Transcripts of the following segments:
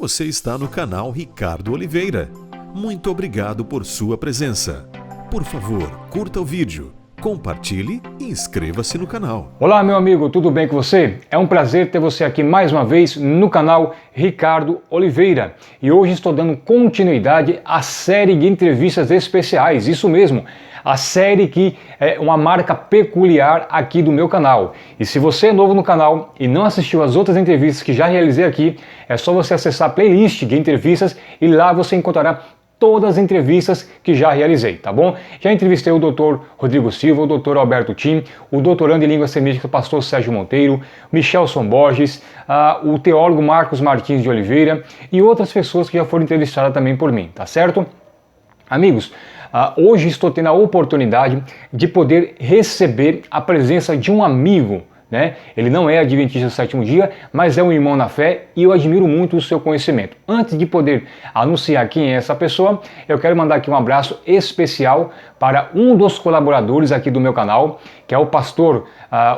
Você está no canal Ricardo Oliveira. Muito obrigado por sua presença. Por favor, curta o vídeo, compartilhe e inscreva-se no canal. Olá, meu amigo, tudo bem com você? É um prazer ter você aqui mais uma vez no canal Ricardo Oliveira. E hoje estou dando continuidade à série de entrevistas especiais, isso mesmo. A série que é uma marca peculiar aqui do meu canal. E se você é novo no canal e não assistiu às outras entrevistas que já realizei aqui, é só você acessar a playlist de entrevistas e lá você encontrará todas as entrevistas que já realizei, tá bom? Já entrevistei o Dr. Rodrigo Silva, o Dr. Alberto Tim, o doutorando em língua semítica, o pastor Sérgio Monteiro, Michelson Borges, o teólogo Marcos Martins de Oliveira e outras pessoas que já foram entrevistadas também por mim, tá certo? Amigos, hoje estou tendo a oportunidade de poder receber a presença de um amigo, né? Ele não é adventista do sétimo dia, mas é um irmão na fé e eu admiro muito o seu conhecimento. Antes de poder anunciar quem é essa pessoa, eu quero mandar aqui um abraço especial para um dos colaboradores aqui do meu canal, que é o pastor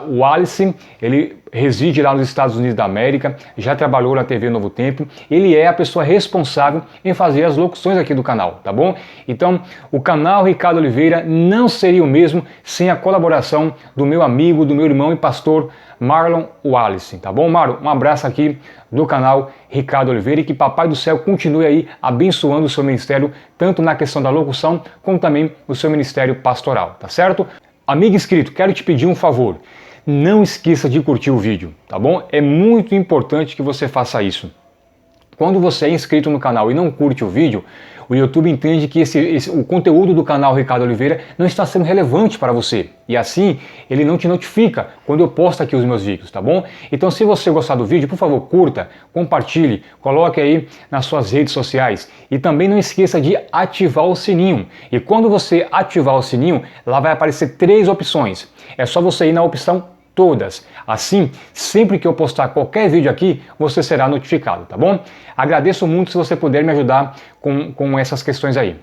Wallace. Ele reside lá nos Estados Unidos da América, já trabalhou na TV Novo Tempo, ele é a pessoa responsável em fazer as locuções aqui do canal, tá bom? Então, o canal Ricardo Oliveira não seria o mesmo sem a colaboração do meu amigo, do meu irmão e pastor Marlon Wallace, tá bom, Marlon? Um abraço aqui do canal Ricardo Oliveira e que Papai do Céu continue aí abençoando o seu ministério, tanto na questão da locução, como também o seu ministério pastoral, tá certo? Amigo inscrito, quero te pedir um favor. Não esqueça de curtir o vídeo, tá bom? É muito importante que você faça isso. Quando você é inscrito no canal e não curte o vídeo, o YouTube entende que o conteúdo do canal Ricardo Oliveira não está sendo relevante para você. E assim, ele não te notifica quando eu posto aqui os meus vídeos, tá bom? Então, se você gostar do vídeo, por favor, curta, compartilhe, coloque aí nas suas redes sociais. E também não esqueça de ativar o sininho. E quando você ativar o sininho, lá vai aparecer 3 opções. É só você ir na opção todas. Assim, sempre que eu postar qualquer vídeo aqui, você será notificado, tá bom? Agradeço muito se você puder me ajudar com essas questões aí.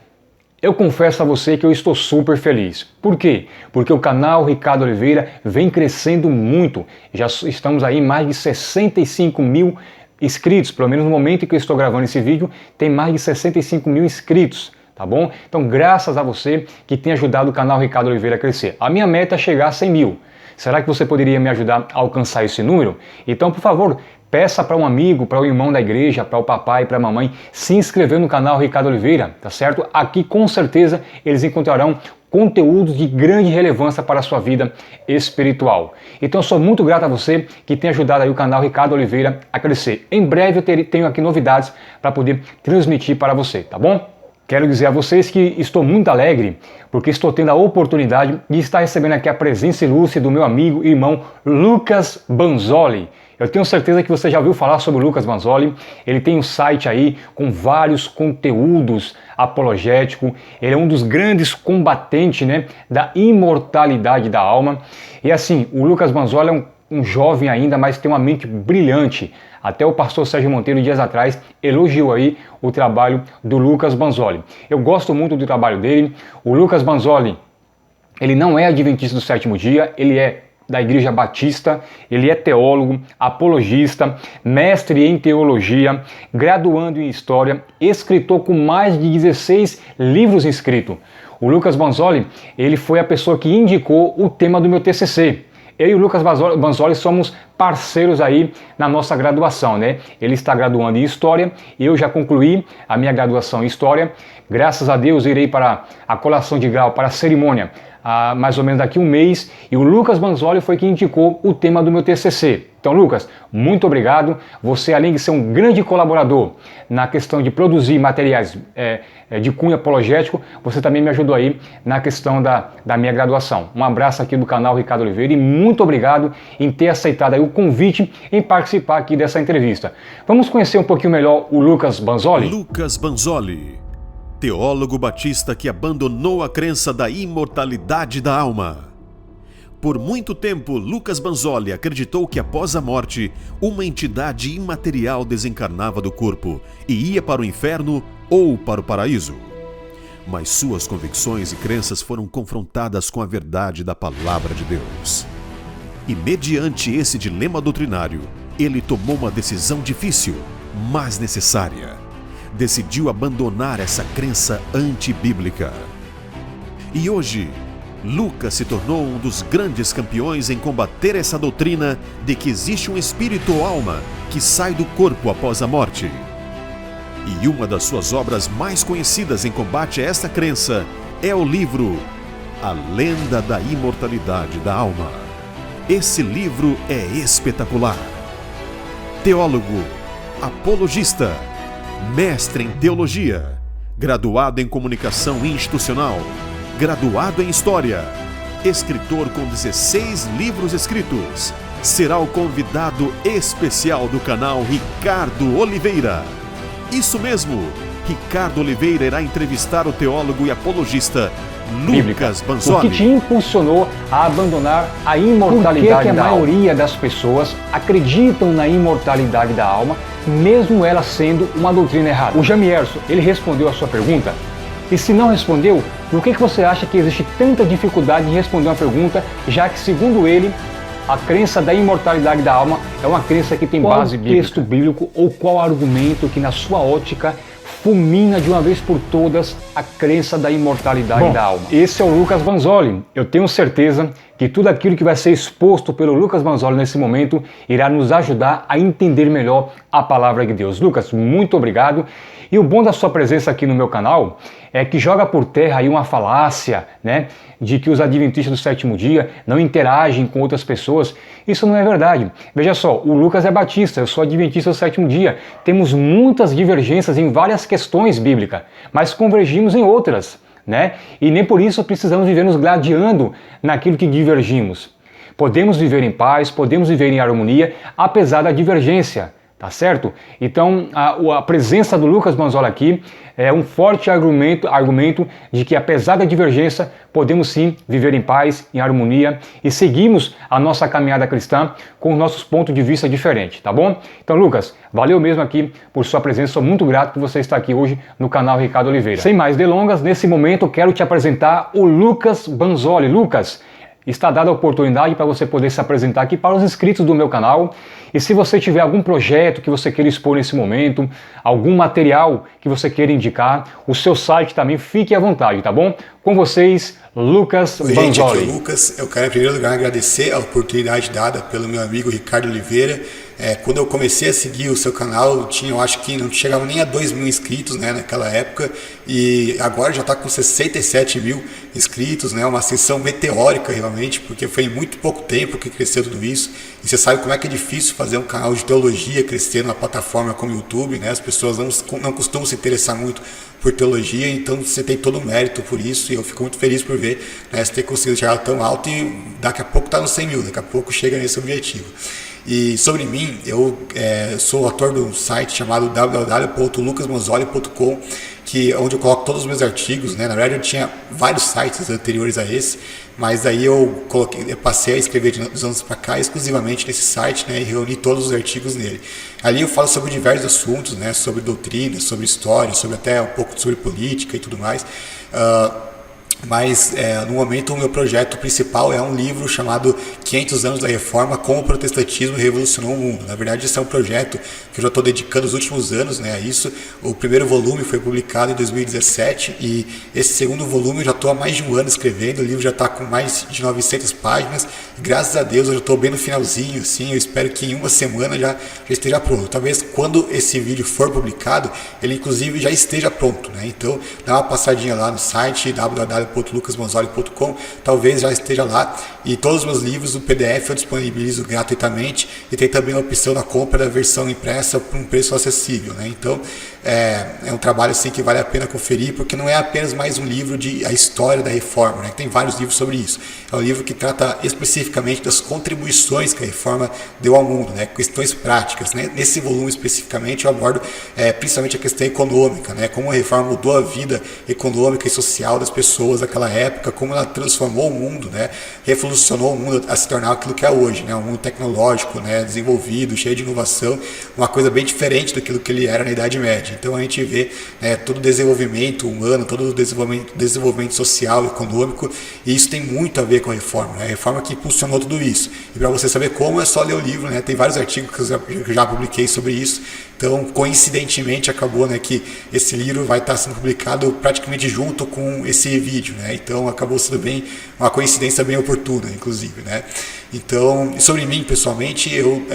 Eu confesso a você que eu estou super feliz. Por quê? Porque o canal Ricardo Oliveira vem crescendo muito. Já estamos aí em mais de 65 mil inscritos, pelo menos no momento em que eu estou gravando esse vídeo, tem mais de 65 mil inscritos. Tá bom? Então, graças a você que tem ajudado o canal Ricardo Oliveira a crescer. A minha meta é chegar a 100 mil. Será que você poderia me ajudar a alcançar esse número? Então, por favor, peça para um amigo, para o irmão da igreja, para o papai, para a mamãe, se inscrever no canal Ricardo Oliveira, tá certo? Aqui, com certeza, eles encontrarão conteúdos de grande relevância para a sua vida espiritual. Então, eu sou muito grato a você que tem ajudado aí o canal Ricardo Oliveira a crescer. Em breve eu tenho aqui novidades para poder transmitir para você, tá bom? Quero dizer a vocês que estou muito alegre porque estou tendo a oportunidade de estar recebendo aqui a presença ilustre do meu amigo e irmão Lucas Banzoli. Eu tenho certeza que você já ouviu falar sobre o Lucas Banzoli. Ele tem um site aí com vários conteúdos apologéticos. Ele é um dos grandes combatentes, né, da imortalidade da alma. E assim, o Lucas Banzoli é um jovem ainda, mas tem uma mente brilhante. Até o pastor Sérgio Monteiro, dias atrás, elogiou aí o trabalho do Lucas Banzoli. Eu gosto muito do trabalho dele. O Lucas Banzoli, ele não é adventista do sétimo dia, ele é da Igreja Batista, ele é teólogo, apologista, mestre em teologia, graduando em história, escritor com mais de 16 livros escritos. O Lucas Banzoli, ele foi a pessoa que indicou o tema do meu TCC. Eu e o Lucas Banzoli somos parceiros aí na nossa graduação, né? Ele está graduando em História, eu já concluí a minha graduação em História. Graças a Deus irei para a colação de grau, para a cerimônia, mais ou menos daqui um mês. E o Lucas Banzoli foi quem indicou o tema do meu TCC. Então, Lucas, muito obrigado. Você, além de ser um grande colaborador na questão de produzir materiais de cunho apologético, você também me ajudou aí na questão da minha graduação. Um abraço aqui do canal Ricardo Oliveira e muito obrigado em ter aceitado aí o convite em participar aqui dessa entrevista. Vamos conhecer um pouquinho melhor o Lucas Banzoli? Lucas Banzoli, teólogo batista que abandonou a crença da imortalidade da alma. Por muito tempo, Lucas Banzoli acreditou que após a morte, uma entidade imaterial desencarnava do corpo e ia para o inferno ou para o paraíso. Mas suas convicções e crenças foram confrontadas com a verdade da palavra de Deus. E mediante esse dilema doutrinário, ele tomou uma decisão difícil: mas necessária, decidiu abandonar essa crença antibíblica. E hoje, Lucas se tornou um dos grandes campeões em combater essa doutrina de que existe um espírito ou alma que sai do corpo após a morte. E uma das suas obras mais conhecidas em combate a esta crença é o livro A Lenda da Imortalidade da Alma. Esse livro é espetacular. Teólogo, apologista, mestre em teologia, graduado em comunicação institucional, graduado em história, escritor com 16 livros escritos, será o convidado especial do canal Ricardo Oliveira. Isso mesmo, Ricardo Oliveira irá entrevistar o teólogo e apologista Lucas Banzoli. O que te impulsionou a abandonar a imortalidade da alma? A maioria das pessoas acreditam na imortalidade da alma, mesmo ela sendo uma doutrina errada. O Jamierson, ele respondeu a sua pergunta? E se não respondeu, por que você acha que existe tanta dificuldade em responder uma pergunta, já que, segundo ele, a crença da imortalidade da alma é uma crença que tem base bíblica? Qual texto bíblico ou qual argumento que, na sua ótica, fulmina de uma vez por todas a crença da imortalidade da alma? Esse é o Lucas Banzoli. Eu tenho certeza que tudo aquilo que vai ser exposto pelo Lucas Banzoli nesse momento irá nos ajudar a entender melhor a palavra de Deus. Lucas, muito obrigado. E o bom da sua presença aqui no meu canal é que joga por terra aí uma falácia, né, de que os adventistas do sétimo dia não interagem com outras pessoas. Isso não é verdade. Veja só, o Lucas é batista, eu sou adventista do sétimo dia. Temos muitas divergências em várias questões bíblicas, mas convergimos em outras, né? E nem por isso precisamos viver nos gladiando naquilo que divergimos. Podemos viver em paz, podemos viver em harmonia, apesar da divergência. Tá certo? Então, a presença do Lucas Banzoli aqui é um forte argumento de que, apesar da divergência, podemos sim viver em paz, em harmonia e seguimos a nossa caminhada cristã com os nossos pontos de vista diferentes, tá bom? Então, Lucas, valeu mesmo aqui por sua presença, sou muito grato por você estar aqui hoje no canal Ricardo Oliveira. Sem mais delongas, nesse momento quero te apresentar o Lucas Banzoli. Lucas, está dada a oportunidade para você poder se apresentar aqui para os inscritos do meu canal. E se você tiver algum projeto que você queira expor nesse momento, algum material que você queira indicar, o seu site também, fique à vontade, tá bom? Com vocês, Lucas Banzoli. Gente, aqui é o Lucas. Eu quero em primeiro lugar agradecer a oportunidade dada pelo meu amigo Ricardo Oliveira. Quando eu comecei a seguir o seu canal, eu acho que não chegava nem a 2.000 inscritos, né, naquela época, e agora já está com 67 mil inscritos, né, uma ascensão meteórica realmente, porque foi em muito pouco tempo que cresceu tudo isso. E você sabe como é que é difícil fazer um canal de teologia crescer numa plataforma como o YouTube, né? As pessoas não costumam se interessar muito por teologia, então você tem todo o mérito por isso, e eu fico muito feliz por ver, né, você ter conseguido chegar tão alto e daqui a pouco está nos 100 mil, daqui a pouco chega nesse objetivo. E sobre mim, eu sou autor de um site chamado www.lucasbanzoli.com, onde eu coloco todos os meus artigos, né? Na verdade eu tinha vários sites anteriores a esse, mas aí eu passei a escrever de uns anos para cá exclusivamente nesse site, né? E reuni todos os artigos nele. Ali eu falo sobre diversos assuntos, né? Sobre doutrina, sobre história, sobre até um pouco sobre política e tudo mais. Mas no momento o meu projeto principal é um livro chamado 500 anos da Reforma, como o protestantismo revolucionou o mundo. Na verdade esse é um projeto que eu já estou dedicando os últimos anos, né, a isso. O primeiro volume foi publicado em 2017 e esse segundo volume eu já estou há mais de um ano escrevendo. O livro já está com mais de 900 páginas e graças a Deus eu já estou bem no finalzinho, assim. Eu espero que em uma semana já esteja pronto. Talvez quando esse vídeo for publicado ele inclusive já esteja pronto, né? Então dá uma passadinha lá no site www.lucasbanzoli.com, talvez já esteja lá. E todos os meus livros, o PDF eu disponibilizo gratuitamente e tem também a opção da compra da versão impressa por um preço acessível, né? Então é um trabalho assim que vale a pena conferir, porque não é apenas mais um livro de a história da reforma, né? Tem vários livros sobre isso. É um livro que trata especificamente das contribuições que a reforma deu ao mundo, né? Questões práticas, né? Nesse volume especificamente eu abordo principalmente a questão econômica, né? Como a reforma mudou a vida econômica e social das pessoas daquela época, como ela transformou o mundo, né? Revolucionou o mundo a se tornar aquilo que é hoje, né? Um mundo tecnológico, né? Desenvolvido, cheio de inovação, uma coisa bem diferente daquilo que ele era na Idade Média. Então a gente vê, né, todo o desenvolvimento humano, todo o desenvolvimento social, econômico, e isso tem muito a ver com a reforma, né? A reforma que impulsionou tudo isso. E para você saber como, é só ler o livro, né? Tem vários artigos que eu já publiquei sobre isso, Então, coincidentemente, acabou, né, que esse livro vai estar sendo publicado praticamente junto com esse vídeo, né? Então, acabou sendo bem uma coincidência bem oportuna, inclusive, né? Então, sobre mim, pessoalmente, eu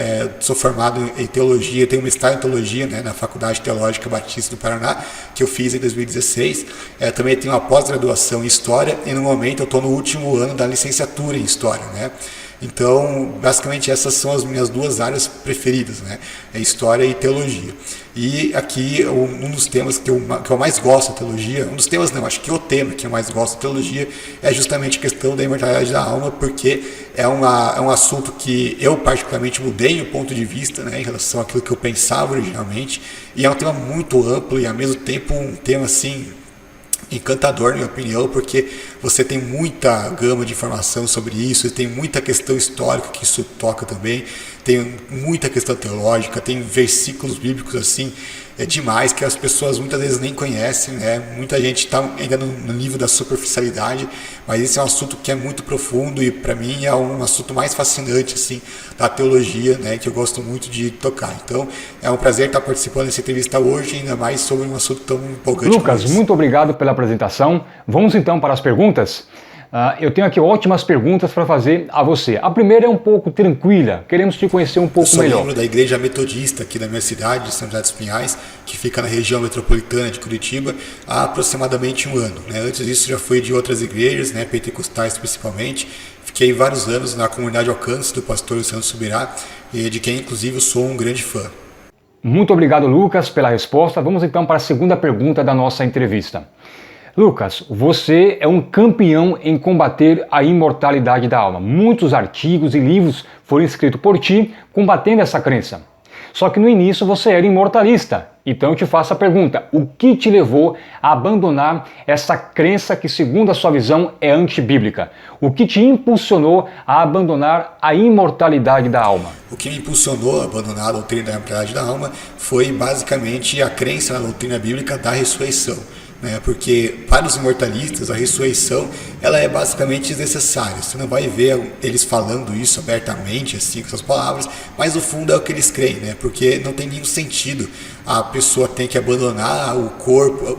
sou formado em teologia, tenho mestrado em teologia, né, na Faculdade Teológica Batista do Paraná, que eu fiz em 2016. Também tenho uma pós-graduação em História e, no momento, eu estou no último ano da licenciatura em História, né? Então, basicamente, essas são as minhas duas áreas preferidas, né? História e teologia. E aqui, um dos temas que eu mais gosto da teologia, um dos temas não, acho que o tema que eu mais gosto da teologia é justamente a questão da imortalidade da alma, porque é um assunto que eu particularmente mudei o ponto de vista, né, em relação àquilo que eu pensava originalmente, e é um tema muito amplo e, ao mesmo tempo, um tema assim encantador, na minha opinião, porque você tem muita gama de informação sobre isso, tem muita questão histórica que isso toca também, tem muita questão teológica, tem versículos bíblicos assim, demais, que as pessoas muitas vezes nem conhecem, né? Muita gente está ainda no nível da superficialidade, mas esse é um assunto que é muito profundo e, para mim, é um assunto mais fascinante assim, da teologia, né? Que eu gosto muito de tocar. Então, é um prazer estar participando dessa entrevista hoje, ainda mais sobre um assunto tão empolgante. Lucas, muito obrigado pela apresentação. Vamos então para as perguntas? Eu tenho aqui ótimas perguntas para fazer a você. A primeira é um pouco tranquila, queremos te conhecer um pouco melhor. Eu sou membro da Igreja Metodista aqui da minha cidade, de São José dos Pinhais, que fica na região metropolitana de Curitiba, há aproximadamente um ano, né? Antes disso já fui de outras igrejas, né, pentecostais principalmente. Fiquei vários anos na comunidade Alcance do pastor Luciano Subirá, de quem inclusive eu sou um grande fã. Muito obrigado, Lucas, pela resposta. Vamos então para a segunda pergunta da nossa entrevista. Lucas, você é um campeão em combater a imortalidade da alma. Muitos artigos e livros foram escritos por ti combatendo essa crença. Só que no início você era imortalista. Então eu te faço a pergunta, o que te levou a abandonar essa crença que, segundo a sua visão, é antibíblica? O que te impulsionou a abandonar a imortalidade da alma? O que me impulsionou a abandonar a doutrina da imortalidade da alma foi basicamente a crença na doutrina bíblica da ressurreição. Porque para os imortalistas a ressurreição ela é basicamente desnecessária. Você não vai ver eles falando isso abertamente assim com essas palavras, mas no fundo é o que eles creem, né? Porque não tem nenhum sentido a pessoa ter que abandonar o corpo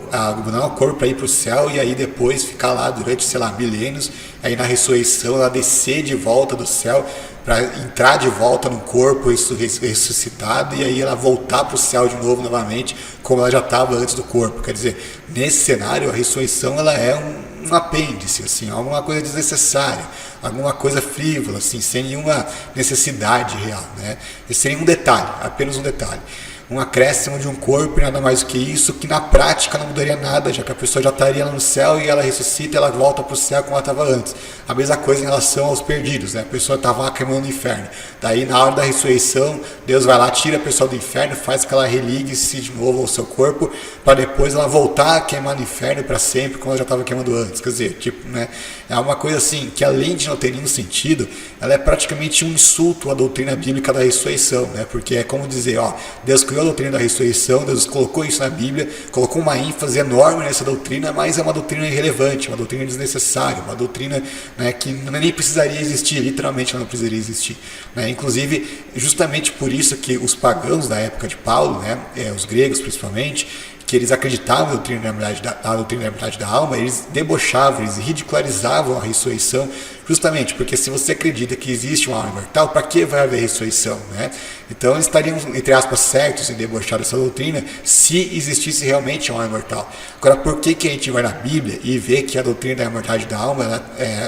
para ir para o céu e aí depois ficar lá durante, sei lá, milênios, aí na ressurreição ela descer de volta do céu para entrar de volta no corpo ressuscitado e aí ela voltar para o céu de novo novamente como ela já estava antes do corpo. Quer dizer, nesse cenário a ressurreição ela é um apêndice, assim, alguma coisa desnecessária, alguma coisa frívola, assim, sem nenhuma necessidade real, né? Esse seria um detalhe, apenas um detalhe. Um acréscimo de um corpo e nada mais do que isso, que na prática não mudaria nada, já que a pessoa já estaria lá no céu e ela ressuscita e ela volta para o céu como ela estava antes. A mesma coisa em relação aos perdidos, né? A pessoa estava lá queimando no inferno. Daí, na hora da ressurreição, Deus vai lá, tira a pessoa do inferno, faz que ela religue-se de novo ao seu corpo, para depois ela voltar a queimar no inferno para sempre, como ela já estava queimando antes. Quer dizer, tipo, né? É uma coisa assim, que além de não ter nenhum sentido, ela é praticamente um insulto à doutrina bíblica da ressurreição, né? Porque é como dizer, ó, Deus criou a doutrina da ressurreição, Deus colocou isso na Bíblia, colocou uma ênfase enorme nessa doutrina, mas é uma doutrina irrelevante, uma doutrina desnecessária, uma doutrina, né, que nem precisaria existir, literalmente ela não precisaria existir, né? Inclusive, justamente por isso que os pagãos da época de Paulo, né, os gregos principalmente, que eles acreditavam na doutrina da imortalidade da alma, eles debochavam, eles ridicularizavam a ressurreição, justamente porque se você acredita que existe uma alma imortal, para que vai haver ressurreição, né? Então eles estariam, entre aspas, certos em debochar dessa doutrina se existisse realmente uma alma imortal. Agora, por que a gente vai na Bíblia e vê que a doutrina da imortalidade da alma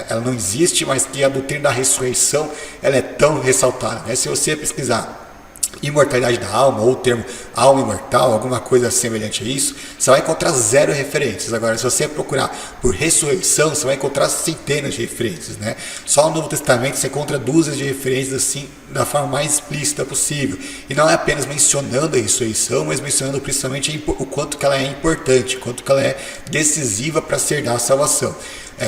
ela não existe, mas que a doutrina da ressurreição ela é tão ressaltada, né? Se você pesquisar imortalidade da alma, ou o termo alma imortal, alguma coisa semelhante a isso, você vai encontrar zero referências. Agora, se você procurar por ressurreição, você vai encontrar centenas de referências, né? Só no Novo Testamento você encontra dúzias de referências assim, da forma mais explícita possível. E não é apenas mencionando a ressurreição, mas mencionando principalmente o quanto que ela é importante, o quanto que ela é decisiva para ser da salvação.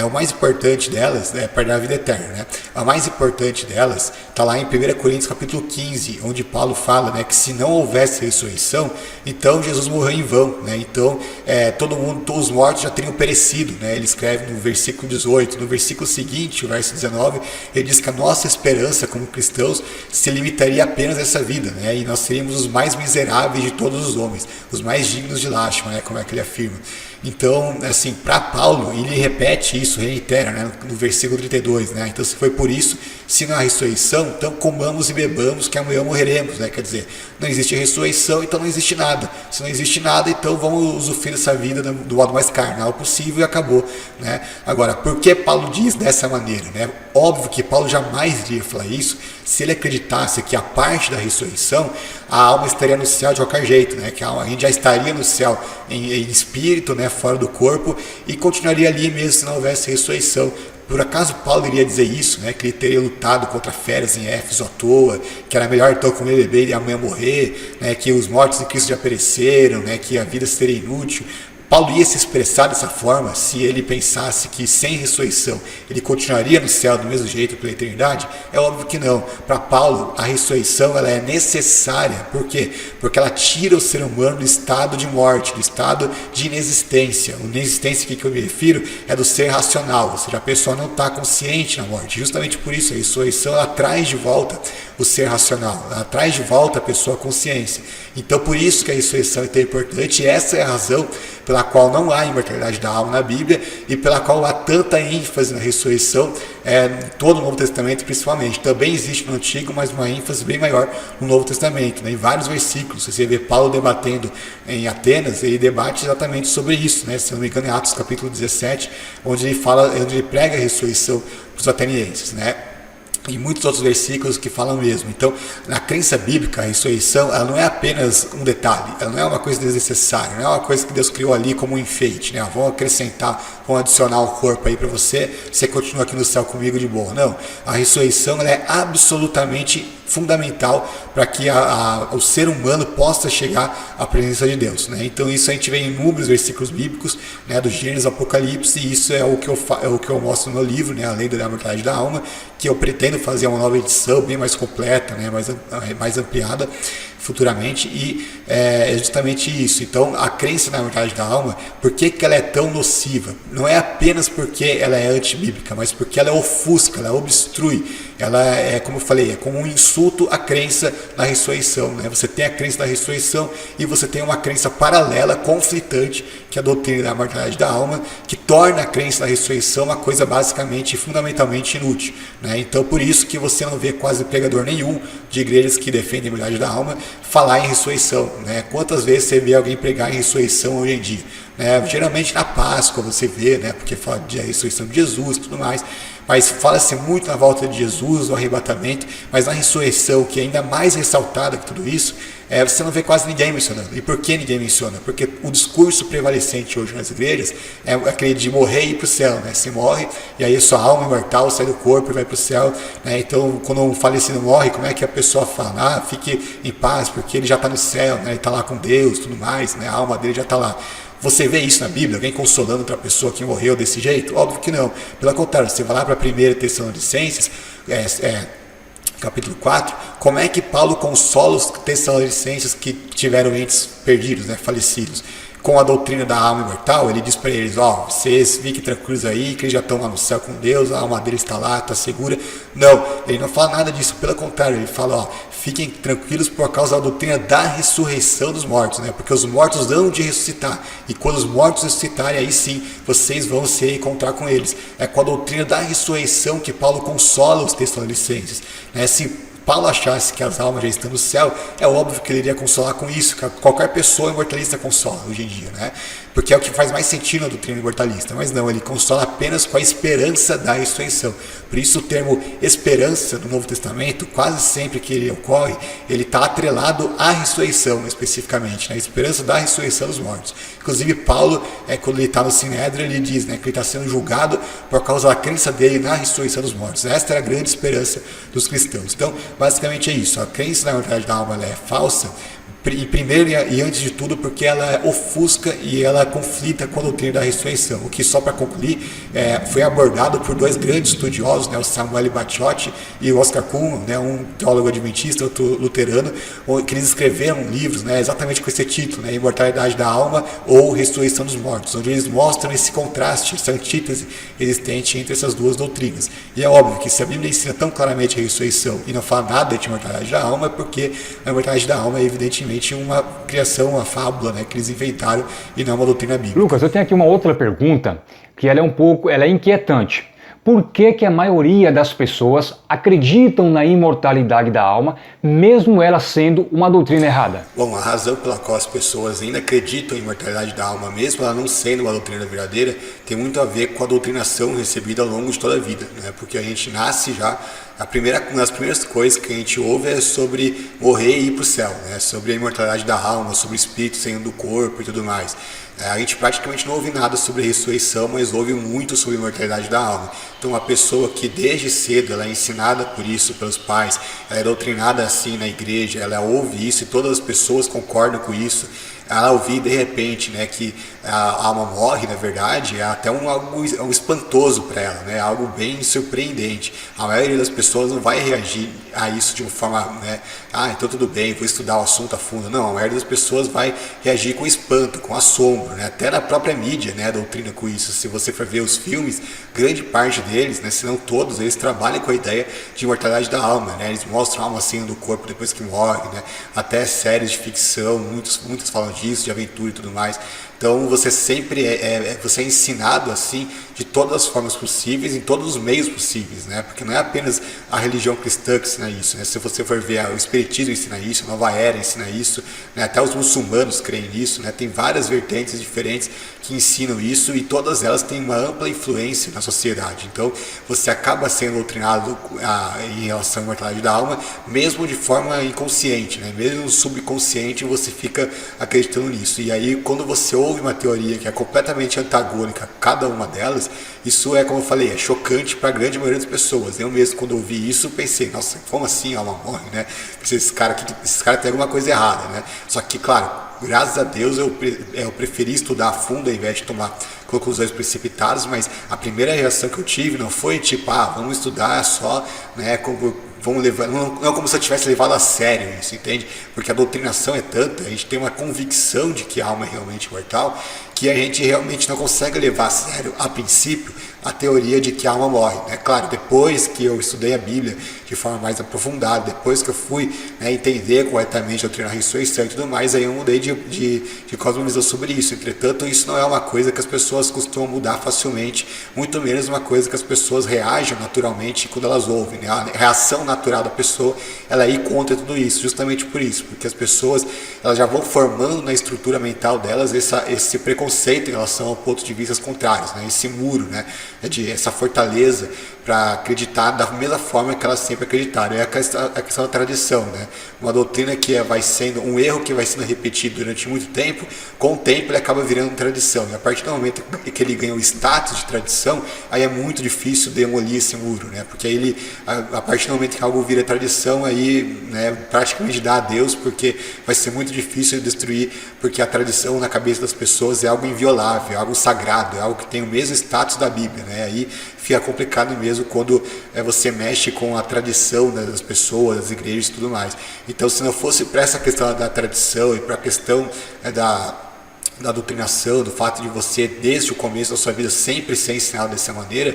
O mais importante delas é perder a vida eterna, né? A mais importante delas está lá em 1 Coríntios capítulo 15, onde Paulo fala, né, que se não houvesse ressurreição, então Jesus morreu em vão, né? Então todos os mortos já teriam perecido, né? Ele escreve no versículo 18, no versículo seguinte, o verso 19, ele diz que a nossa esperança como cristãos se limitaria apenas a essa vida, né? E nós seríamos os mais miseráveis de todos os homens, os mais dignos de lástima, né? Como é que ele afirma. Então, assim, para Paulo, ele repete isso, reitera, né, no versículo 32, né? Então, se foi por isso, se não há ressurreição, então comamos e bebamos, que amanhã morreremos, né? Quer dizer, não existe ressurreição, então não existe nada. Se não existe nada, então vamos usufruir dessa vida do modo mais carnal possível e acabou, né? Agora, por que Paulo diz dessa maneira, né? Óbvio que Paulo jamais iria falar isso se ele acreditasse que a parte da ressurreição, a alma estaria no céu de qualquer jeito, né? Que a gente já estaria no céu em espírito, né? Fora do corpo, e continuaria ali mesmo se não houvesse ressurreição. Por acaso Paulo iria dizer isso, né? Que ele teria lutado contra feras em Éfeso à toa, que era melhor então comer e beber e amanhã morrer, né? Que os mortos em Cristo já pereceram, né? Que a vida seria inútil. Paulo ia se expressar dessa forma se ele pensasse que sem ressurreição ele continuaria no céu do mesmo jeito pela eternidade? É óbvio que não. Para Paulo, a ressurreição ela é necessária. Por quê? Porque ela tira o ser humano do estado de morte, do estado de inexistência. O inexistência que eu me refiro é do ser racional, ou seja, a pessoa não está consciente na morte. Justamente por isso a ressurreição ela traz de volta o ser racional, ela traz de volta a pessoa à consciência. Então por isso que a ressurreição é tão importante, e essa é a razão pela qual não há imortalidade da alma na Bíblia e pela qual há tanta ênfase na ressurreição em todo o Novo Testamento principalmente. Também existe no Antigo, mas uma ênfase bem maior no Novo Testamento, né? Em vários versículos, você vê Paulo debatendo em Atenas, ele debate exatamente sobre isso, né? Se não me engano, em Atos capítulo 17, onde ele prega a ressurreição para os atenienses, né? E muitos outros versículos que falam mesmo. Então, na crença bíblica, a ressurreição ela não é apenas um detalhe, ela não é uma coisa desnecessária, não é uma coisa que Deus criou ali como um enfeite, né? Vão acrescentar, vão adicionar o corpo aí para você continua aqui no céu comigo de boa. Não, a ressurreição ela é absolutamente fundamental para que o ser humano possa chegar à presença de Deus, né? Então isso a gente vê em inúmeros versículos bíblicos, né, do Gênesis ao Apocalipse, e isso é o que eu mostro no meu livro, né, A Lei da Imortalidade da Alma, que eu pretendo fazer uma nova edição bem mais completa, né, mais ampliada futuramente, e é justamente isso. Então a crença na imortalidade da alma, por que ela é tão nociva? Não é apenas porque ela é antibíblica, mas porque ela ofusca, ela obstrui, ela é, como eu falei, é como um insulto à crença na ressurreição, né? Você tem a crença na ressurreição e você tem uma crença paralela, conflitante, que é a doutrina da imortalidade da alma, que torna a crença na ressurreição uma coisa basicamente e fundamentalmente inútil, né? Então por isso que você não vê quase pregador nenhum de igrejas que defendem a imortalidade da alma falar em ressurreição, né? Quantas vezes você vê alguém pregar em ressurreição hoje em dia, né? Geralmente na Páscoa você vê, né? Porque fala de ressurreição de Jesus e tudo mais, mas fala-se muito na volta de Jesus, no arrebatamento, mas na ressurreição, que é ainda mais ressaltada que tudo isso, você não vê quase ninguém mencionando. E por que ninguém menciona? Porque o discurso prevalecente hoje nas igrejas é aquele de morrer e ir para o céu, né? Você morre e aí a sua alma imortal sai do corpo e vai para o céu, né? Então quando um falecido morre, como é que a pessoa fala? Fique em paz, porque ele já está no céu, né? Ele está lá com Deus, tudo mais, né? A alma dele já está lá. Você vê isso na Bíblia? Alguém consolando outra pessoa que morreu desse jeito? Óbvio que não. Pelo contrário, você vai lá para a 1 Tessalonicenses, capítulo 4, como é que Paulo consola os tessalonicenses que tiveram entes perdidos, né, falecidos? Com a doutrina da alma imortal, ele diz para eles, vocês fiquem tranquilos aí, que eles já estão lá no céu com Deus, a alma deles está lá, está segura. Não, ele não fala nada disso, pelo contrário, ele fala, fiquem tranquilos por causa da doutrina da ressurreição dos mortos, né? Porque os mortos hão de ressuscitar, e quando os mortos ressuscitarem, aí sim, vocês vão se encontrar com eles. É com a doutrina da ressurreição que Paulo consola os tessalonicenses, né? Se Paulo achasse que as almas já estão no céu, é óbvio que ele iria consolar com isso, que qualquer pessoa imortalista consola hoje em dia, né? Porque é o que faz mais sentido na doutrina imortalista, mas não, ele consola apenas com a esperança da ressurreição. Por isso o termo esperança no Novo Testamento, quase sempre que ele ocorre, ele está atrelado à ressurreição especificamente, né? A esperança da ressurreição dos mortos. Inclusive Paulo, quando ele está no Sinédrio, ele diz, né, que ele está sendo julgado por causa da crença dele na ressurreição dos mortos. Esta era a grande esperança dos cristãos. Então, basicamente é isso. A crença na imortalidade da alma ela é falsa E primeiro e antes de tudo porque ela ofusca e ela conflita com a doutrina da ressurreição, o que, só para concluir, foi abordado por dois grandes estudiosos, né, o Samuel Baciotti e o Oscar Kuhlmann, né, um teólogo adventista, outro luterano, que eles escreveram livros, né, exatamente com esse título, né, Imortalidade da Alma ou Ressurreição dos Mortos, onde eles mostram esse contraste, essa antítese existente entre essas duas doutrinas. E é óbvio que se a Bíblia ensina tão claramente a ressurreição e não fala nada de imortalidade da alma, é porque a imortalidade da alma é evidentemente uma criação, uma fábula, né, que eles inventaram e não uma doutrina bíblica. Lucas, eu tenho aqui uma outra pergunta que ela é inquietante. Por que a maioria das pessoas acreditam na imortalidade da alma, mesmo ela sendo uma doutrina errada? Bom, a razão pela qual as pessoas ainda acreditam em imortalidade da alma, mesmo ela não sendo uma doutrina verdadeira, tem muito a ver com a doutrinação recebida ao longo de toda a vida, né? Porque a gente nasce já, uma das primeiras coisas que a gente ouve é sobre morrer e ir para o céu, né? Sobre a imortalidade da alma, sobre o espírito saindo do corpo e tudo mais. A gente praticamente não ouve nada sobre a ressurreição, mas ouve muito sobre a imortalidade da alma. Então, uma pessoa que desde cedo ela é ensinada por isso pelos pais, ela é doutrinada assim na igreja, ela ouve isso e todas as pessoas concordam com isso. Ela ouvir de repente, né, que a alma morre, na verdade, é até algo espantoso para ela, né, algo bem surpreendente. A maioria das pessoas não vai reagir a isso de uma forma, né, então tudo bem, vou estudar o assunto a fundo. Não, a maioria das pessoas vai reagir com espanto, com assombro, né, até na própria mídia, né, a doutrina com isso. Se você for ver os filmes, grande parte deles, né, se não todos, eles trabalham com a ideia de imortalidade da alma, né, eles mostram a alma saindo do corpo depois que morre, né, até séries de ficção, muitos falam disso, de aventura e tudo mais. Então você sempre você é ensinado assim de todas as formas possíveis, em todos os meios possíveis, né? Porque não é apenas a religião cristã que ensina isso, né? Se você for ver, o espiritismo ensina isso, a Nova Era ensina isso, né? Até os muçulmanos creem nisso, né? Tem várias vertentes diferentes que ensinam isso e todas elas têm uma ampla influência na sociedade. Então você acaba sendo doutrinado em relação à imortalidade da alma, mesmo de forma inconsciente, né? Mesmo no subconsciente você fica acreditando nisso. E aí quando você ouve uma teoria que é completamente antagônica a cada uma delas, isso é, como eu falei, é chocante para a grande maioria das pessoas. Eu mesmo, quando ouvi isso, pensei, nossa, como assim a alma morre, né? Esses caras têm alguma coisa errada, né? Só que, claro, graças a Deus eu preferi estudar a fundo ao invés de tomar conclusões precipitadas, mas a primeira reação que eu tive não foi tipo, vamos estudar só, né, vamos levar, não é como se eu tivesse levado a sério isso, entende? Porque a doutrinação é tanta, a gente tem uma convicção de que a alma é realmente imortal, que a gente realmente não consegue levar a sério, a princípio, a teoria de que a alma morre, né? Claro, depois que eu estudei a Bíblia de forma mais aprofundada, depois que eu fui, né, entender corretamente a doutrina da ressurreição e tudo mais, aí eu mudei de cosmovisão sobre isso. Entretanto, isso não é uma coisa que as pessoas costumam mudar facilmente, muito menos uma coisa que as pessoas reagem naturalmente quando elas ouvem, né? A reação natural da pessoa, ela é ir contra tudo isso, justamente por isso, porque as pessoas, elas já vão formando na estrutura mental delas esse preconceito em relação a pontos de vista contrários, né? Esse muro, né? Essa fortaleza para acreditar da mesma forma que elas sempre acreditaram. É a questão da tradição, né? Uma doutrina que vai sendo um erro que vai sendo repetido durante muito tempo, com o tempo ele acaba virando tradição. E a partir do momento que ele ganha o status de tradição, aí é muito difícil demolir esse muro, né? Porque aí a partir do momento que algo vira tradição, aí, né, praticamente dá adeus, porque vai ser muito difícil de destruir, porque a tradição na cabeça das pessoas é algo inviolável, é algo sagrado, é algo que tem o mesmo status da Bíblia, né? Aí fica complicado mesmo quando você mexe com a tradição, né, das pessoas, das igrejas e tudo mais. Então, se não fosse para essa questão da tradição e para a questão da doutrinação, do fato de você, desde o começo da sua vida, sempre ser ensinado dessa maneira,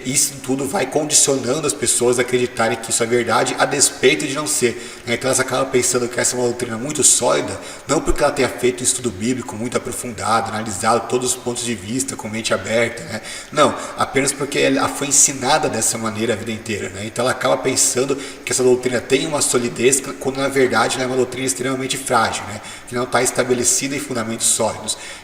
isso tudo vai condicionando as pessoas a acreditarem que isso é verdade, a despeito de não ser. Então elas acabam pensando que essa é uma doutrina muito sólida, não porque ela tenha feito um estudo bíblico muito aprofundado, analisado todos os pontos de vista, com mente aberta, né? Não, apenas porque ela foi ensinada dessa maneira a vida inteira, né? Então ela acaba pensando que essa doutrina tem uma solidez, quando na verdade ela é uma doutrina extremamente frágil, né? Que não está estabelecida em fundamentos sólidos.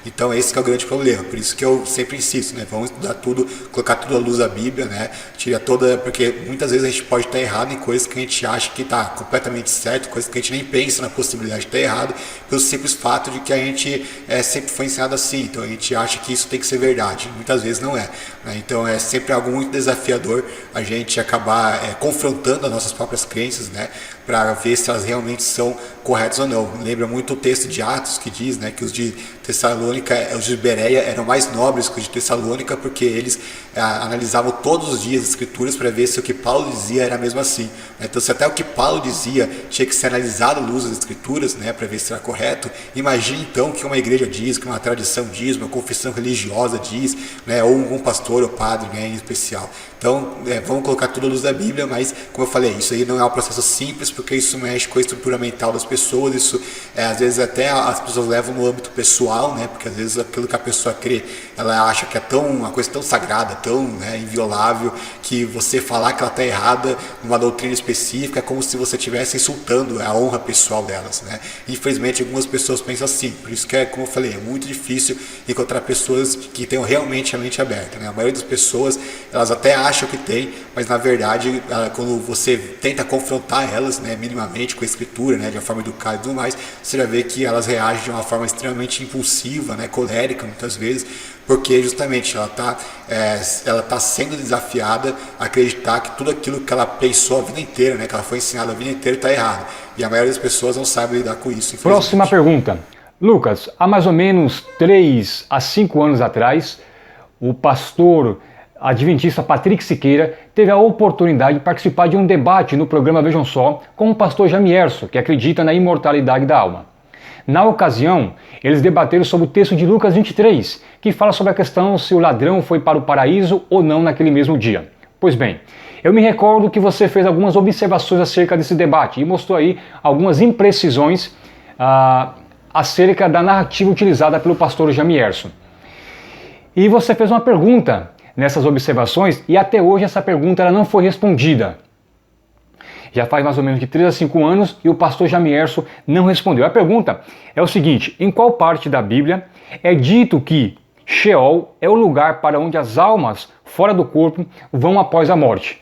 Então esse que é o grande problema, por isso que eu sempre insisto, né? Vamos estudar tudo, colocar tudo à luz da Bíblia, né? Tirar porque muitas vezes a gente pode estar errado em coisas que a gente acha que está completamente certo, coisas que a gente nem pensa na possibilidade de estar errado, pelo simples fato de que a gente sempre foi ensinado assim, então a gente acha que isso tem que ser verdade, muitas vezes não é, né? Então é sempre algo muito desafiador a gente acabar confrontando as nossas próprias crenças, né? para ver se elas realmente são corretas ou não. Lembra muito o texto de Atos que diz, né, que os de Tessalônica, os de Bereia eram mais nobres que os de Tessalônica, porque eles analisavam todos os dias as escrituras para ver se o que Paulo dizia era mesmo assim. Então, se até o que Paulo dizia tinha que ser analisado à luz das escrituras, né, para ver se era correto, imagine então que uma igreja diz, que uma tradição diz, uma confissão religiosa diz, né, ou um pastor ou padre, né, em especial. Então, vamos colocar tudo à luz da Bíblia, mas, como eu falei, isso aí não é um processo simples, porque isso mexe com a estrutura mental das pessoas, isso às vezes até as pessoas levam no âmbito pessoal, né, porque às vezes aquilo que a pessoa crê, ela acha que é uma coisa tão sagrada, tão, né, inviolável, que você falar que ela está errada numa doutrina específica é como se você estivesse insultando a honra pessoal delas, né. Infelizmente, algumas pessoas pensam assim, por isso que, como eu falei, é muito difícil encontrar pessoas que tenham realmente a mente aberta, né. A maioria das pessoas, elas até acham que tem, mas na verdade, quando você tenta confrontar elas, né, minimamente com a escritura, né, de uma forma educada e tudo mais, você vai ver que elas reagem de uma forma extremamente impulsiva, né, colérica muitas vezes, porque justamente ela tá sendo desafiada a acreditar que tudo aquilo que ela pensou a vida inteira, né, que ela foi ensinada a vida inteira, está errado. E a maioria das pessoas não sabe lidar com isso. Próxima pergunta. Lucas, há mais ou menos 3 a 5 anos atrás, o pastor adventista Patrick Siqueira teve a oportunidade de participar de um debate no programa Vejam Só com o pastor Jamierson, que acredita na imortalidade da alma. Na ocasião, eles debateram sobre o texto de Lucas 23, que fala sobre a questão se o ladrão foi para o paraíso ou não naquele mesmo dia. Pois bem, eu me recordo que você fez algumas observações acerca desse debate e mostrou aí algumas imprecisões acerca da narrativa utilizada pelo pastor Jamierson. E você fez uma pergunta nessas observações e até hoje essa pergunta ela não foi respondida. Já faz mais ou menos de 3 a 5 anos e o pastor Jamierson não respondeu. A pergunta é o seguinte: em qual parte da Bíblia é dito que Sheol é o lugar para onde as almas fora do corpo vão após a morte?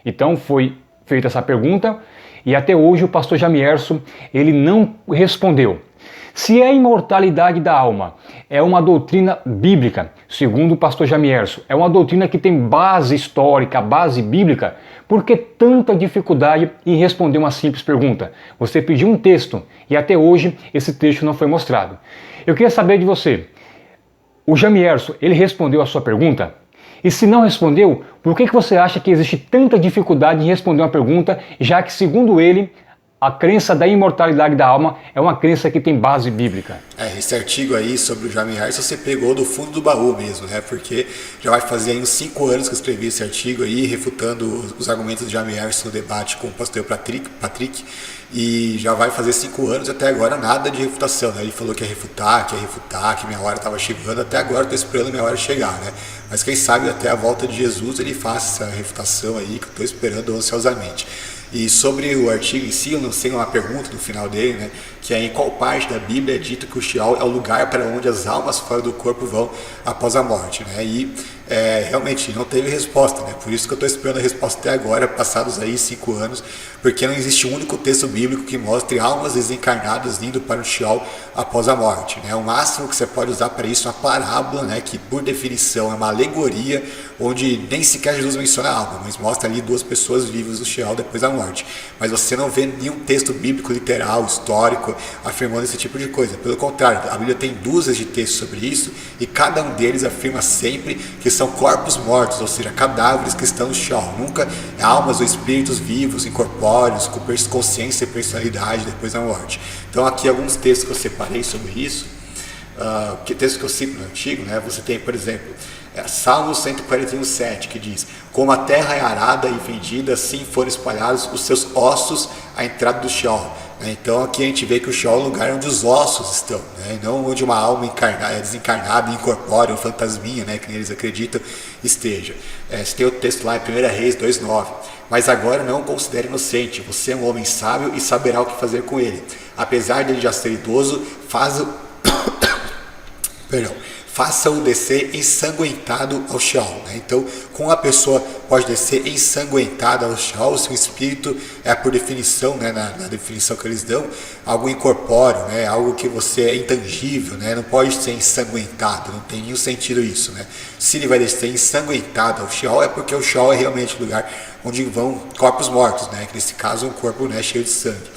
Então foi feita essa pergunta e até hoje o pastor Jamierson ele não respondeu. Se a imortalidade da alma é uma doutrina bíblica, segundo o pastor Jamierson, é uma doutrina que tem base histórica, base bíblica, por que tanta dificuldade em responder uma simples pergunta? Você pediu um texto e até hoje esse texto não foi mostrado. Eu queria saber de você, o Jamierson, ele respondeu a sua pergunta? E se não respondeu, por que você acha que existe tanta dificuldade em responder uma pergunta, já que, segundo ele, a crença da imortalidade da alma é uma crença que tem base bíblica? Esse artigo aí sobre o Jamierson você pegou do fundo do baú mesmo, né? Porque já vai fazer aí uns 5 anos que eu escrevi esse artigo aí, refutando os argumentos de Jamierson no debate com o pastor Patrick, e já vai fazer 5 anos, até agora nada de refutação, né? Ele falou que ia refutar, que minha hora estava chegando, até agora eu estou esperando minha hora chegar, né? Mas quem sabe até a volta de Jesus ele faça essa refutação aí, que eu estou esperando ansiosamente. E sobre o artigo em si, eu lancei uma pergunta no final dele, né, que é em qual parte da Bíblia é dito que o Sheol é o lugar para onde as almas fora do corpo vão após a morte, né? E realmente não teve resposta, né? Por isso que eu estou esperando a resposta até agora, passados aí 5 anos, porque não existe um único texto bíblico que mostre almas desencarnadas indo para o Sheol após a morte, né? O máximo que você pode usar para isso é uma parábola, né, que por definição é uma alegoria, onde nem sequer Jesus menciona a alma, mas mostra ali 2 pessoas vivas no Sheol depois da morte. Mas você não vê nenhum texto bíblico literal, histórico, afirmando esse tipo de coisa. Pelo contrário, a Bíblia tem dúzias de textos sobre isso e cada um deles afirma sempre que são corpos mortos, ou seja, cadáveres que estão no chão, nunca almas ou espíritos vivos, incorpóreos, com consciência e personalidade depois da morte. Então aqui alguns textos que eu separei sobre isso, textos que eu cito no artigo, né? Você tem, por exemplo, Salmos 141:7, que diz: como a terra é arada e vendida, assim foram espalhados os seus ossos à entrada do Sheol. Então aqui a gente vê que o Sheol é o lugar onde os ossos estão, né? Não onde uma alma desencarnada, incorpórea, um fantasminha, né, que eles acreditam, esteja. Você tem o texto lá em 1 Reis 2:9. Mas agora não o considere inocente, você é um homem sábio e saberá o que fazer com ele. Apesar de ele já ser idoso, Perdão, faça-o descer ensanguentado ao Sheol, né? Então, como a pessoa pode descer ensanguentada ao Sheol, se o espírito é, por definição, né, na definição que eles dão, algo incorpóreo, né, algo que você é intangível, né, não pode ser ensanguentado, não tem nenhum sentido isso, né? Se ele vai descer ensanguentado ao Sheol, é porque o Sheol é realmente o lugar onde vão corpos mortos, né, que nesse caso é um corpo, né, cheio de sangue.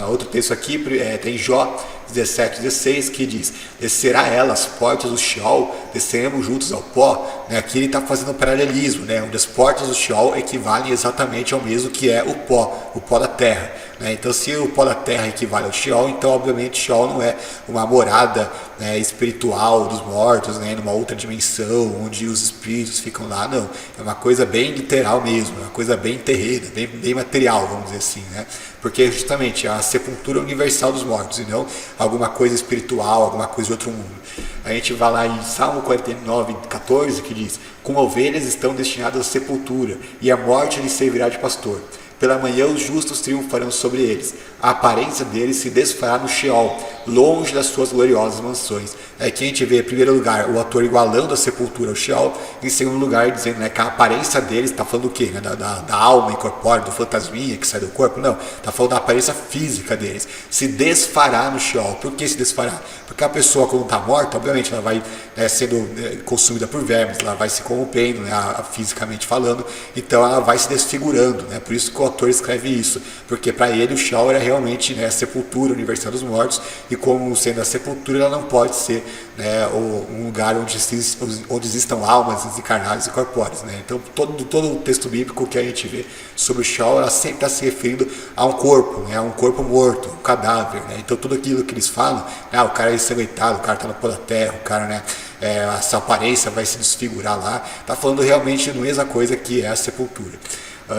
Outro texto aqui tem Jó 17:16, que diz: descerá ela as portas do Sheol, desceremos juntos ao pó, né? Aqui ele está fazendo um paralelismo, né? Onde as portas do Sheol equivalem exatamente ao mesmo que é o pó da terra, né? Então, se o pó da terra equivale ao Sheol, então obviamente Sheol não é uma morada, né, espiritual dos mortos, né, numa outra dimensão onde os espíritos ficam lá, não. É uma coisa bem literal mesmo, é uma coisa bem terrena, bem material, vamos dizer assim, né? Porque justamente é a sepultura universal dos mortos e não alguma coisa espiritual, alguma coisa de outro mundo. A gente vai lá em Salmo 49:14, que diz: com ovelhas estão destinadas à sepultura, e a morte lhes servirá de pastor. Pela manhã os justos triunfarão sobre eles. A aparência deles se desfará no Sheol, longe das suas gloriosas mansões. Aqui a gente vê, em primeiro lugar, o autor igualando a sepultura ao Sheol. Em segundo lugar, dizendo, né, que a aparência deles, está falando do quê? Né? Da alma incorpórea, do fantasminha que sai do corpo? Não, está falando da aparência física deles. Se desfará no Sheol. Por que se desfará? Porque a pessoa, quando está morta, obviamente ela vai, né, sendo consumida por vermes, ela vai se corrompendo, né, fisicamente falando, então ela vai se desfigurando, né? Por isso que o autor escreve isso, porque para ele o Sheol era realmente, né, a sepultura universal dos mortos, e como sendo a sepultura, ela não pode ser, né, um lugar onde existam almas desencarnadas e corpóreas, né? Então todo o texto bíblico que a gente vê sobre o Sheol, ela sempre está se referindo a um corpo, né, a um corpo morto, um cadáver, né? Então tudo aquilo que eles falam, o cara é ensanguentado, o cara está no pó da terra, o cara, né, essa aparência vai se desfigurar lá, está falando realmente a mesma coisa que é a sepultura.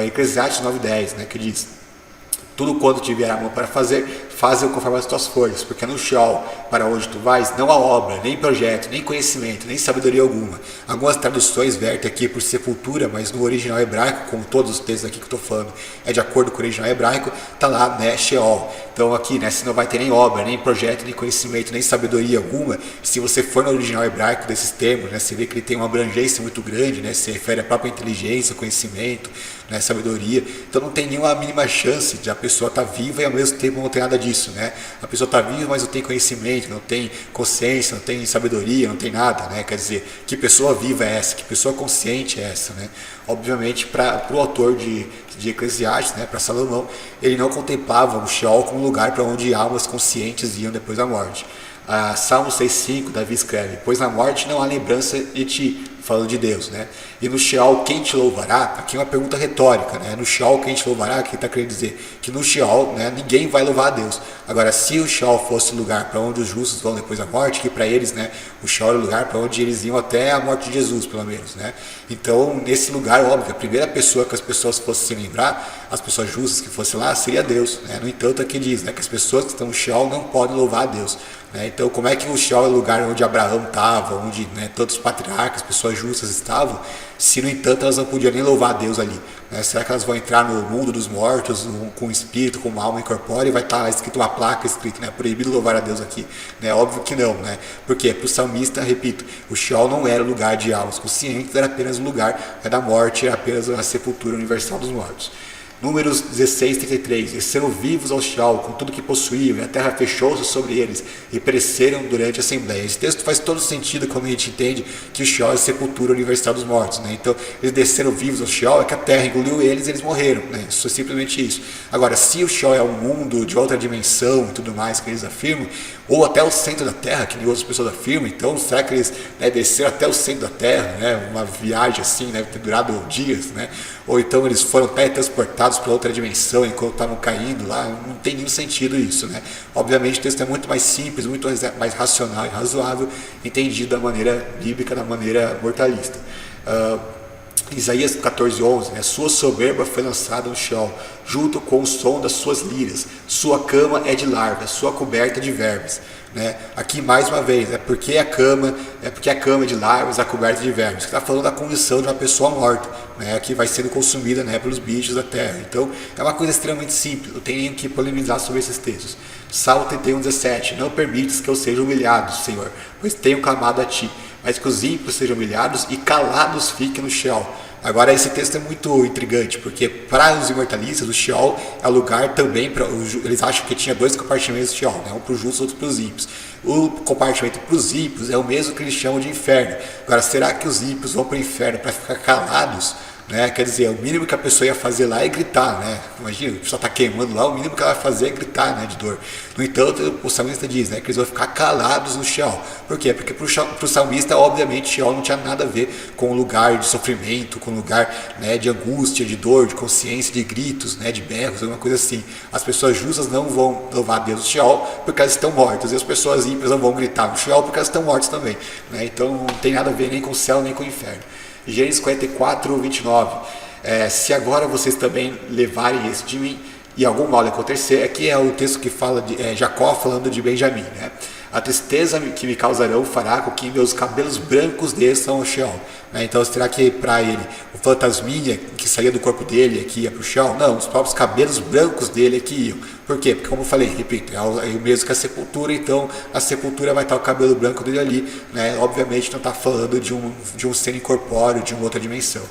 Eclesiastes 9:10, né, que diz: tudo quanto tiver a mão para fazer, faze-o conforme as tuas forças, porque no Sheol, para onde tu vais, não há obra, nem projeto, nem conhecimento, nem sabedoria alguma. Algumas traduções vertem aqui por sepultura, mas no original hebraico, como todos os textos aqui que eu estou falando, é de acordo com o original hebraico, está lá, né, Sheol. Então aqui, né, se não vai ter nem obra, nem projeto, nem conhecimento, nem sabedoria alguma, se você for no original hebraico desses termos, né, você vê que ele tem uma abrangência muito grande, né, se refere à própria inteligência, conhecimento, né, sabedoria. Então não tem nenhuma mínima chance de a pessoa estar viva e ao mesmo tempo não ter nada disso, né? A pessoa está viva, mas não tem conhecimento, não tem consciência, não tem sabedoria, não tem nada, né? Quer dizer, que pessoa viva é essa? Que pessoa consciente é essa, né? Obviamente, para o autor de Eclesiastes, né, para Salomão, ele não contemplava o Sheol como um lugar para onde almas conscientes iam depois da morte. Salmo 6:5, Davi escreve: pois na morte não há lembrança de ti, falando de Deus, né? E no Sheol, quem te louvará? Aqui é uma pergunta retórica, né? No Sheol, quem te louvará? O que está querendo dizer? Que no Sheol, né, ninguém vai louvar a Deus. Agora, se o Sheol fosse o lugar para onde os justos vão depois da morte, que para eles, né, o Sheol é o lugar para onde eles iam até a morte de Jesus, pelo menos, né? Então, nesse lugar, óbvio, a primeira pessoa que as pessoas fossem se lembrar, as pessoas justas que fossem lá, seria Deus, né? No entanto, aqui diz, né, que as pessoas que estão no Sheol não podem louvar a Deus, né? Então, como é que o Sheol é o lugar onde Abraão estava, onde, né, todos os patriarcas, pessoas justas estavam, se no entanto elas não podiam nem louvar a Deus ali, né? Será que elas vão entrar no mundo dos mortos com espírito, com uma alma incorpórea, e vai estar escrito uma placa escrita, né, proibido louvar a Deus aqui, né? Óbvio que não, né? Porque para o salmista, repito, o Sheol não era o lugar de almas conscientes, era apenas o lugar da morte, era apenas a sepultura universal dos mortos. Números 16:33, desceram vivos ao Sheol com tudo que possuíam, e a terra fechou-se sobre eles e pereceram durante a assembleia. Esse texto faz todo sentido quando a gente entende que o Sheol é a sepultura universal dos mortos, né? Então eles desceram vivos ao Sheol, é que a terra engoliu eles e eles morreram, né? Isso é simplesmente isso. Agora, se o Sheol é um mundo de outra dimensão e tudo mais que eles afirmam, ou até o centro da terra, que outras pessoas afirmam, então será que eles, né, desceram até o centro da terra, né? Uma viagem assim, deve ter durado dias, né? Ou então eles foram teletransportados para outra dimensão enquanto estavam caindo lá? Não tem nenhum sentido isso, né? Obviamente o texto é muito mais simples, muito mais racional e razoável, entendido da maneira bíblica, da maneira mortalista. Isaías 14:11, né? Sua soberba foi lançada no Sheol, junto com o som das suas liras. Sua cama é de larvas, sua coberta de vermes. né? Aqui mais uma vez, porque a cama é de larvas, a coberta de vermes. Está falando da condição de uma pessoa morta, né? Que vai sendo consumida, né, pelos bichos da terra. Então é uma coisa extremamente simples. Eu tenho que polemizar sobre esses textos. Salmo 31:17: não permites que eu seja humilhado, Senhor, pois tenho clamado a ti, mas que os ímpios sejam humilhados e calados fiquem no Sheol. Agora esse texto é muito intrigante, porque para os imortalistas o Sheol é lugar também, eles acham que tinha dois compartimentos do Sheol, né? Um para os justos e outro para os ímpios. O compartimento para os ímpios é o mesmo que eles chamam de inferno. Agora, será que os ímpios vão para o inferno para ficar calados? Né? Quer dizer, o mínimo que a pessoa ia fazer lá é gritar, né? Imagina, a pessoa está queimando lá, o mínimo que ela vai fazer é gritar, né, de dor. No entanto, o salmista diz, né, que eles vão ficar calados no Sheol. Por quê? Porque para o salmista, obviamente, Sheol não tinha nada a ver com o lugar de sofrimento, com o lugar, né, de angústia, de dor, de consciência, de gritos, né, de berros, alguma coisa assim. As pessoas justas não vão louvar a Deus no Sheol porque elas estão mortas, e as pessoas ímpias não vão gritar no Sheol porque elas estão mortas também, né? Então não tem nada a ver nem com o céu nem com o inferno. Gênesis 44:29. Se agora vocês também levarem esse de mim e algum mal lhe acontecer, aqui é o texto que fala de Jacó falando de Benjamim, né? A tristeza que me causarão fará com que meus cabelos brancos desçam ao Sheol, né? Então será que para ele o fantasminha que saía do corpo dele aqui ia para o Sheol? Não, os próprios cabelos brancos dele aqui iam. Por quê? Porque, como eu falei, repito, é o mesmo que a sepultura, então a sepultura vai estar o cabelo branco dele ali, né? Obviamente não está falando de um ser incorpóreo, de uma outra dimensão.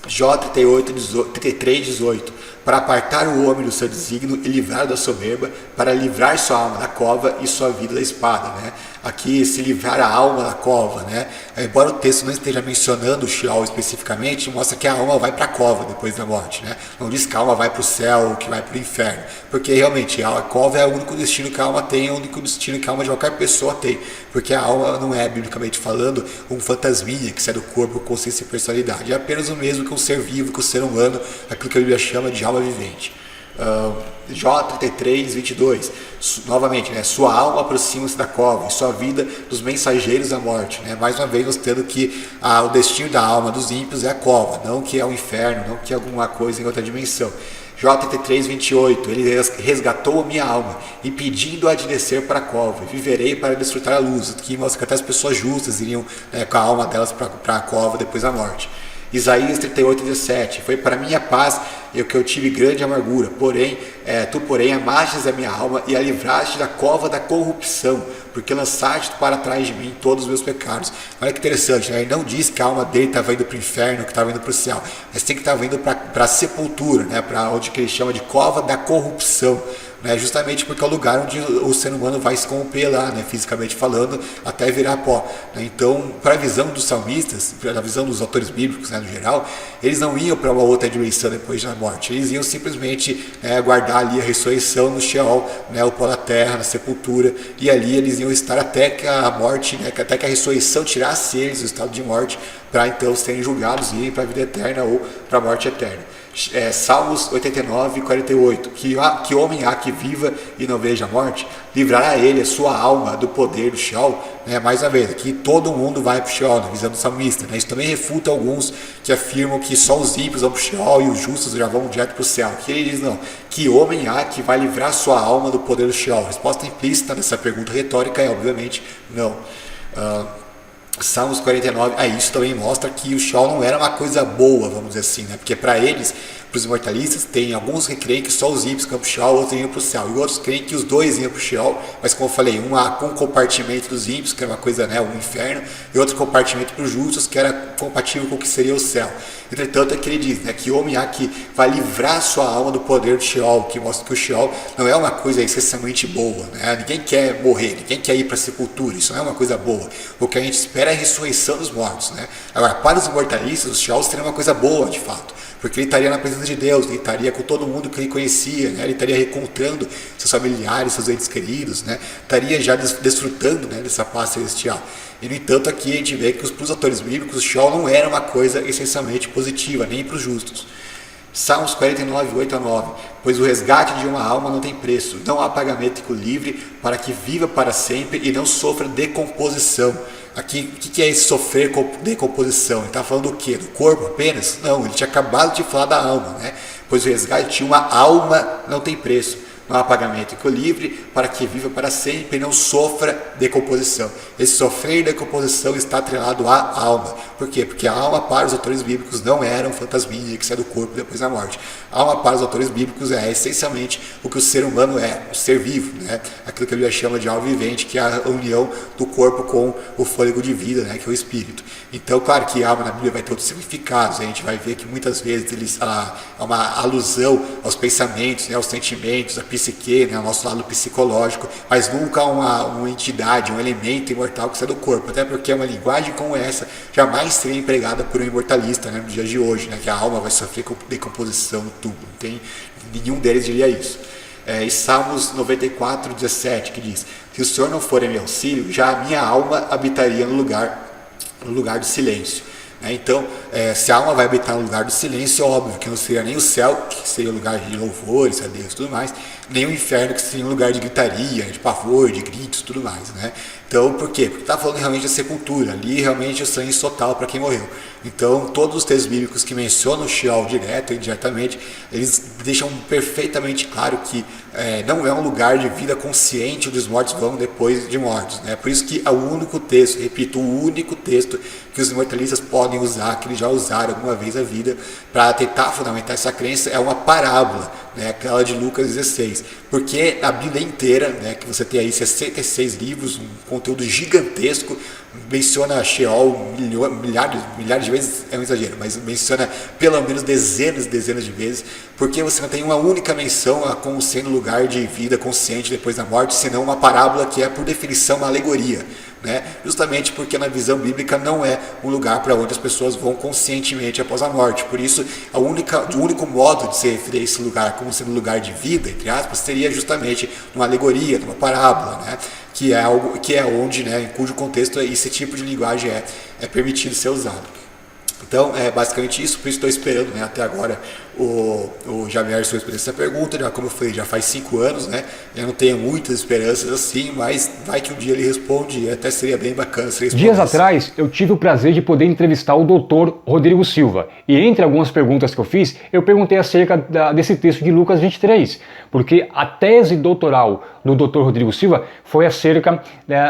Jó 33:18: para apartar o homem do seu desígnio e livrar da soberba, para livrar sua alma da cova e sua vida da espada, né? Aqui, se livrar a alma da cova, né? Embora o texto não esteja mencionando o Sheol especificamente, mostra que a alma vai para a cova depois da morte, né? Não diz que a alma vai para o céu ou que vai para o inferno, porque realmente a cova é o único destino que a alma tem, é o único destino que a alma de qualquer pessoa tem, porque a alma não é, biblicamente falando, um fantasminha que sai do corpo, consciência e personalidade, é apenas o mesmo que um ser vivo, que o ser humano, aquilo que a Bíblia chama de alma vivente. Jó 33:22, novamente, né? Sua alma aproxima-se da cova e sua vida dos mensageiros da morte, né? Mais uma vez mostrando que o destino da alma dos ímpios é a cova, não que é o inferno, não que é alguma coisa em outra dimensão. Jó 33:28, ele resgatou a minha alma, impedindo-a de descer para a cova, e viverei para desfrutar a luz, que mostra que até as pessoas justas iriam, né, com a alma delas para a cova depois da morte. Isaías 38:17, foi para minha paz e o que eu tive grande amargura, tu porém amastes a minha alma e a livraste da cova da corrupção, porque lançaste para trás de mim todos os meus pecados. Olha que interessante, né? Ele não diz que a alma dele estava indo para o inferno, que estava indo para o céu, mas tem que estar indo para a sepultura, né? Para onde que ele chama de cova da corrupção, né? Justamente porque é o lugar onde o ser humano vai se corromper lá, né? Fisicamente falando, até virar pó, né? Então, para a visão dos salmistas, para a visão dos autores bíblicos, né, no geral, eles não iam para uma outra dimensão depois da morte, eles iam simplesmente aguardar ali a ressurreição no Sheol, né, o pó da terra, na sepultura, e ali eles iam estar até que a morte, né, até que a ressurreição tirasse eles do estado de morte, para então serem julgados e irem para a vida eterna ou para a morte eterna. Salmos 89:48, que homem há que viva e não veja a morte? Livrará ele a sua alma do poder do Sheol, né? Mais uma vez, aqui todo mundo vai para o Sheol, na visão do salmista, né? Isso também refuta alguns que afirmam que só os ímpios vão para o Sheol e os justos já vão direto para o céu. Aqui ele diz, não, que homem há que vai livrar a sua alma do poder do Sheol? A resposta implícita dessa pergunta retórica é, obviamente, não. Salmos 49, isso também mostra que o Sheol não era uma coisa boa, vamos dizer assim, né? Porque para eles, para os imortalistas, tem alguns que creem que só os ímpios iam para o Sheol, outros iam para o céu, e outros creem que os dois iam para o Sheol, mas como eu falei, com um compartimento dos ímpios, que era uma coisa, né, um inferno, e outro compartimento para os justos, que era compatível com o que seria o céu. Entretanto, é que ele diz, né, que homem há que vai livrar sua alma do poder do Sheol, que mostra que o Sheol não é uma coisa excessivamente boa, né? Ninguém quer morrer, ninguém quer ir para a sepultura, isso não é uma coisa boa. O que a gente espera é a ressurreição dos mortos, né? Agora, para os imortalistas, o Sheol seria uma coisa boa, de fato, porque ele estaria na presença de Deus, ele estaria com todo mundo que ele conhecia, né? Ele estaria reencontrando seus familiares, seus entes queridos, né? Estaria já desfrutando, né, dessa paz celestial. E, no entanto, aqui a gente vê que para os autores bíblicos o Sheol não era uma coisa essencialmente positiva, nem para os justos. Salmos 49:8-9, pois o resgate de uma alma não tem preço, não há pagamento que o livre para que viva para sempre e não sofra decomposição. Aqui, o que é esse sofrer decomposição? Ele está falando do quê? Do corpo apenas? Não, ele tinha acabado de falar da alma, né? Pois o resgate de uma alma não tem preço. no apagamento ecolivre, para que viva para sempre e não sofra decomposição. Esse sofrer e decomposição está atrelado à alma. Por quê? Porque a alma para os autores bíblicos não era um fantasminha que sai do corpo depois da morte. A alma para os autores bíblicos é essencialmente o que o ser humano é, o ser vivo, né? Aquilo que a Bíblia chama de alma vivente, que é a união do corpo com o fôlego de vida, né? Que é o espírito. Então, claro que a alma na Bíblia vai ter outros significados, a gente vai ver que muitas vezes há uma alusão aos pensamentos, né? Aos sentimentos, à psique, né? Ao nosso lado psicológico, mas nunca uma entidade, um elemento imortal que sai do corpo, até porque uma linguagem como essa jamais seria empregada por um imortalista, né? No dia de hoje, né? Que a alma vai sofrer com decomposição no túmulo, não tem nenhum deles diria isso. E Salmos 94, 17, que diz: se o Senhor não for em meu auxílio, já a minha alma habitaria no lugar do silêncio. Então, se a alma vai habitar no lugar do silêncio, é óbvio que não seria nem o céu, que seria o lugar de louvores a Deus e tudo mais, nem o inferno, que seria um lugar de gritaria, de pavor, de gritos e tudo mais, né? Então, por quê? Porque está falando realmente da sepultura, ali realmente o sangue total para quem morreu. Então, todos os textos bíblicos que mencionam o Sheol direto ou indiretamente, eles deixam perfeitamente claro que não é um lugar de vida consciente onde os mortos vão depois de mortos, né? Por isso que é o único texto, repito, o único texto que os imortalistas podem usar, que eles já usaram alguma vez a vida, para tentar fundamentar essa crença, é uma parábola, né? Aquela de Lucas 16. Porque a Bíblia inteira, né, que você tem aí 66 livros, um conteúdo gigantesco, menciona Sheol milhares de vezes, é um exagero, mas menciona pelo menos dezenas de vezes, porque você não tem uma única menção a como sendo lugar de vida consciente depois da morte, senão uma parábola que é por definição uma alegoria, né? Justamente porque na visão bíblica não é um lugar para onde as pessoas vão conscientemente após a morte. Por isso, o único modo de se referir a esse lugar como sendo um lugar de vida, entre aspas, seria justamente numa alegoria, numa parábola, né? Que é onde, né, em cujo contexto esse tipo de linguagem é permitido ser usado. Então, é basicamente isso, por isso estou esperando, né, até agora o Jamerson responder essa pergunta. Já, como eu falei, já faz 5 anos, né, eu não tenho muitas esperanças assim, mas vai que um dia ele responde e até seria bem bacana se ele respondesse. Dias atrás, eu tive o prazer de poder entrevistar o Dr. Rodrigo Silva, e entre algumas perguntas que eu fiz, eu perguntei acerca desse texto de Lucas 23, porque a tese doutoral do Dr. Rodrigo Silva foi acerca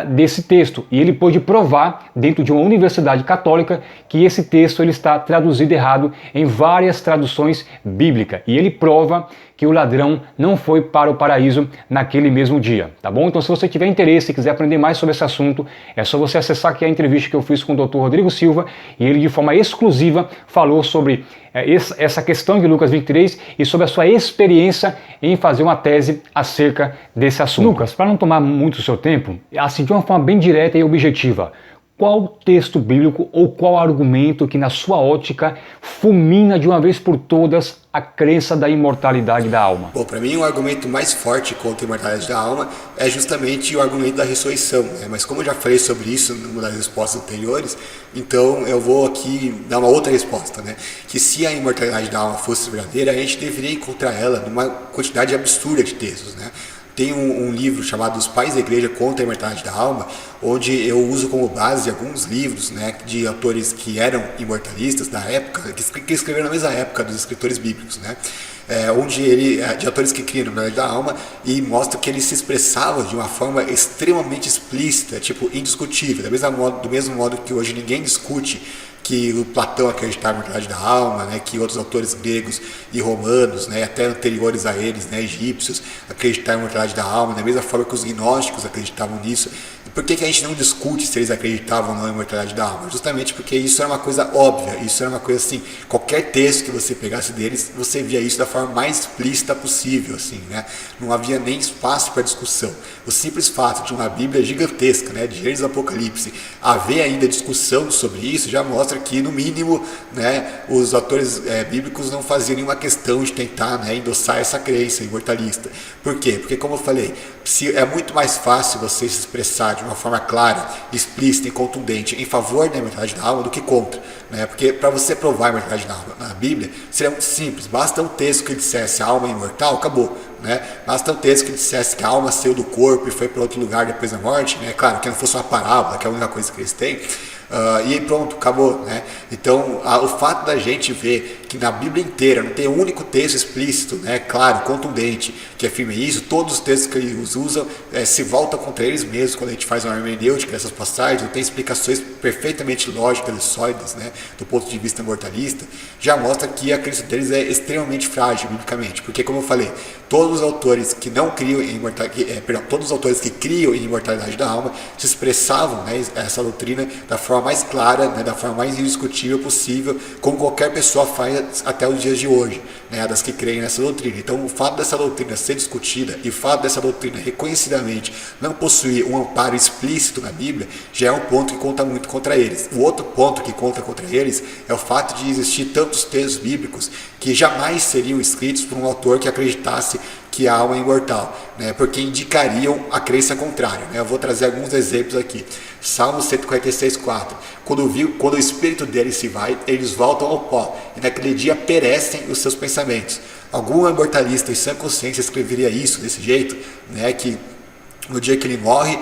desse texto, e ele pôde provar, dentro de uma universidade católica, que esse texto ele está traduzido errado em várias traduções bíblicas, e ele prova que o ladrão não foi para o paraíso naquele mesmo dia, tá bom? Então, se você tiver interesse e quiser aprender mais sobre esse assunto, é só você acessar aqui a entrevista que eu fiz com o Dr. Rodrigo Silva, e ele de forma exclusiva falou sobre essa questão de Lucas 23 e sobre a sua experiência em fazer uma tese acerca desse assunto. Lucas, para não tomar muito o seu tempo, assim, de uma forma bem direta e objetiva, qual texto bíblico ou qual argumento que, na sua ótica, fulmina de uma vez por todas a crença da imortalidade da alma? Bom, para mim o argumento mais forte contra a imortalidade da alma é justamente o argumento da ressurreição, né? Mas como eu já falei sobre isso numa das respostas anteriores, então eu vou aqui dar uma outra resposta, né? Que se a imortalidade da alma fosse verdadeira, a gente deveria encontrar ela numa quantidade absurda de textos, né? Tem um livro chamado Os Pais da Igreja contra a Imortalidade da Alma, onde eu uso como base alguns livros, né, de autores que eram imortalistas da época, que escreveram na mesma época dos escritores bíblicos, né, de autores que criam a imortalidade da alma, e mostra que eles se expressavam de uma forma extremamente explícita, tipo, indiscutível, do mesmo modo que hoje ninguém discute que o Platão acreditava na imortalidade da alma, né, que outros autores gregos e romanos, né, até anteriores a eles, né, egípcios, acreditavam na imortalidade da alma, da mesma forma que os gnósticos acreditavam nisso. E por que a gente não discute se eles acreditavam ou não na imortalidade da alma? Justamente porque isso era uma coisa óbvia, isso era uma coisa assim, qualquer texto que você pegasse deles, você via isso da forma mais explícita possível, assim, né? Não havia nem espaço para discussão. O simples fato de uma Bíblia gigantesca, né, de Gênesis e Apocalipse, haver ainda discussão sobre isso, já mostra que, no mínimo, né, os autores bíblicos não faziam nenhuma questão de tentar, né, endossar essa crença imortalista. Por quê? Porque, como eu falei, é muito mais fácil você se expressar de uma forma clara, explícita e contundente em favor da imortalidade da alma do que contra, né? Porque para você provar a imortalidade da alma na Bíblia, seria muito simples, basta um texto que dissesse a alma é imortal, acabou, né? Basta um texto que dissesse que a alma saiu do corpo e foi para outro lugar depois da morte, né? Claro, que não fosse uma parábola, que é a única coisa que eles têm, e pronto, acabou, né? Então, o fato da gente ver que na Bíblia inteira não tem um único texto explícito, né, claro, contundente, que afirme isso. Todos os textos que eles usam se voltam contra eles mesmos quando a gente faz uma hermenêutica dessas passagens, não tem explicações perfeitamente lógicas e sólidas, né, do ponto de vista mortalista, já mostra que a crença deles é extremamente frágil biblicamente, porque, como eu falei, todos os autores que não criam em todos os autores que criam em imortalidade da alma se expressavam, né, essa doutrina da forma mais clara, né, da forma mais indiscutível possível, como qualquer pessoa faz até os dias de hoje, né, das que creem nessa doutrina. Então, o fato dessa doutrina ser discutida e o fato dessa doutrina reconhecidamente não possuir um amparo explícito na Bíblia já é um ponto que conta muito contra eles. O outro ponto que conta contra eles é o fato de existir tantos textos bíblicos que jamais seriam escritos por um autor que acreditasse que a alma é imortal, né, porque indicariam a crença contrária, né. Eu vou trazer alguns exemplos aqui. Salmo 146:4. Quando o espírito deles se vai, eles voltam ao pó, e naquele dia perecem os seus pensamentos. Algum imortalista em sã consciência escreveria isso desse jeito, né, que no dia que ele morre,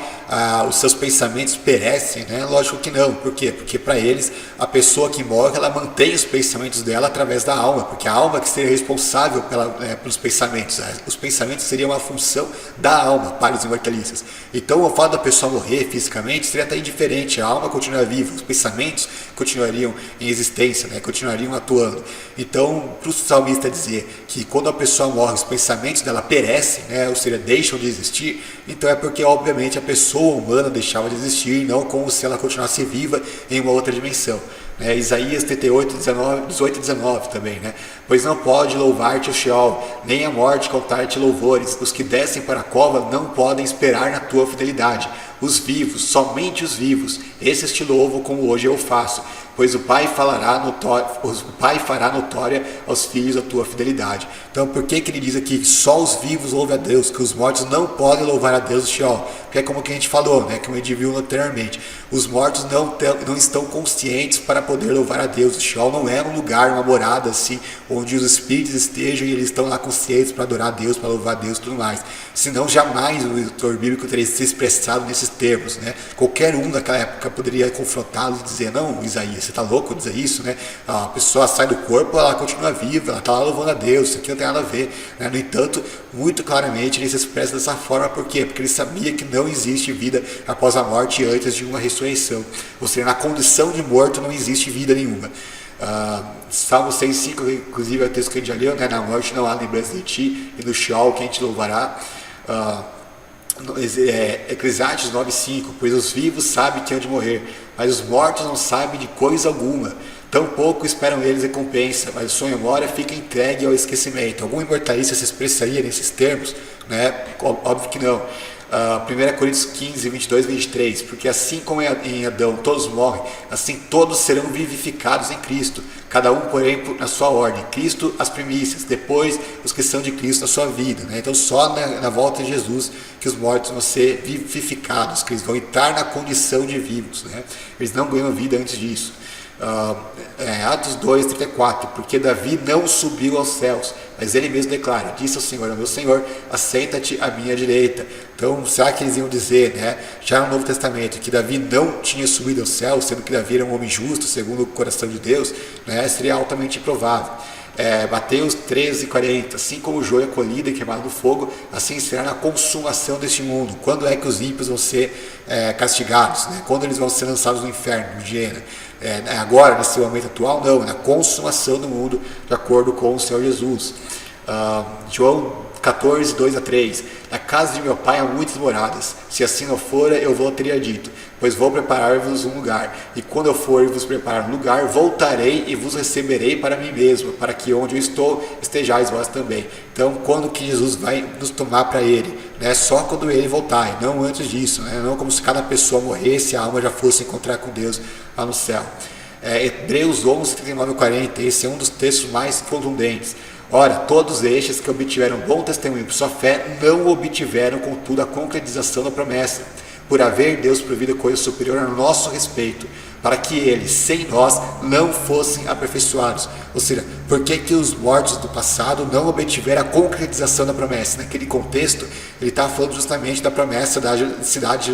os seus pensamentos perecem, né? Lógico que não. Por quê? Porque para eles, a pessoa que morre, ela mantém os pensamentos dela através da alma, porque a alma que seria responsável pelos pensamentos. Os pensamentos seriam uma função da alma para os imortalistas. Então, o fato da pessoa morrer fisicamente seria até indiferente, a alma continua viva, os pensamentos continuariam em existência, né? Continuariam atuando. Então, para o salmista dizer que quando a pessoa morre, os pensamentos dela perecem, né? Ou seja, deixam de existir, então é porque, obviamente, a pessoa humana deixava de existir, não como se ela continuasse viva em uma outra dimensão. Isaías 38, 18 e 19 também, né? Pois não pode louvar-te o Sheol, nem a morte contar-te louvores. Os que descem para a cova não podem esperar na tua fidelidade. Os vivos, somente os vivos, esses te louvam como hoje eu faço. Pois o Pai fará notória aos filhos a tua fidelidade. Então, por que ele diz aqui que só os vivos louvam a Deus, que os mortos não podem louvar a Deus o Sheol? Porque é como que a gente falou, né, como a gente viu anteriormente, os mortos não estão conscientes para poder louvar a Deus. O Sheol não é um lugar, uma morada assim, onde os espíritos estejam e eles estão lá conscientes para adorar a Deus, para louvar a Deus e tudo mais. Senão jamais o autor bíblico teria se expressado nesses termos, né? Qualquer um naquela época poderia confrontá-lo e dizer: não, Isaías, você está louco dizer isso, né? A pessoa sai do corpo, ela continua viva, ela está lá louvando a Deus, isso aqui não tem nada a ver, né? No entanto, muito claramente ele se expressa dessa forma. Por quê? Porque ele sabia que não existe vida após a morte e antes de uma ressurreição. Ou seja, na condição de morto não existe vida nenhuma. Salmo 105, inclusive é o texto que a gente já leu, né? Na morte não há lembrança de ti, e no Sheol quem te louvará. Eclesiastes 9:5. Pois os vivos sabem que hão de morrer, mas os mortos não sabem de coisa alguma. Tampouco esperam eles recompensa, mas o sonho mora fica entregue ao esquecimento. Algum imortalista se expressaria nesses termos? Né? Óbvio que não. 1 Coríntios 15, 22 e 23. Porque assim como em Adão todos morrem, assim todos serão vivificados em Cristo, cada um, porém, na sua ordem. Cristo as primícias, depois os que são de Cristo na sua vida, né? Então só na volta de Jesus que os mortos vão ser vivificados, que eles vão entrar na condição de vivos, né? Eles não ganham vida antes disso. Atos 2:34. Porque Davi não subiu aos céus, mas ele mesmo declara: disse ao Senhor, ao meu Senhor, assenta-te à minha direita. Então, será que eles iam dizer, né, já no Novo Testamento, que Davi não tinha subido aos céus, sendo que Davi era um homem justo, segundo o coração de Deus, né? Seria altamente improvável. Mateus 13:40. Assim como o joio é colhido e queimado no fogo, assim será na consumação deste mundo. Quando é que os ímpios vão ser castigados, né? Quando eles vão ser lançados no inferno, no Gênesis? Agora, nesse momento atual, não, na consumação do mundo, de acordo com o Senhor Jesus. João 14, 2-3. Na casa de meu pai há muitas moradas, se assim não fora, eu vou teria dito, pois vou preparar-vos um lugar, e quando eu for e vos preparar um lugar, voltarei e vos receberei para mim mesmo, para que onde eu estou, estejais vós também. Então, quando que Jesus vai nos tomar para ele? Né? Só quando ele voltar, e não antes disso, né? Não como se cada pessoa morresse e a alma já fosse encontrar com Deus lá no céu. Hebreus 11, 39-40. Esse é um dos textos mais contundentes. Ora, todos estes que obtiveram bom testemunho por sua fé, não obtiveram, contudo, a concretização da promessa, por haver Deus provido coisa superior a nosso respeito, para que eles, sem nós, não fossem aperfeiçoados. Ou seja, Por que que os mortos do passado não obtiveram a concretização da promessa? Naquele contexto, ele estava falando justamente da promessa da cidade,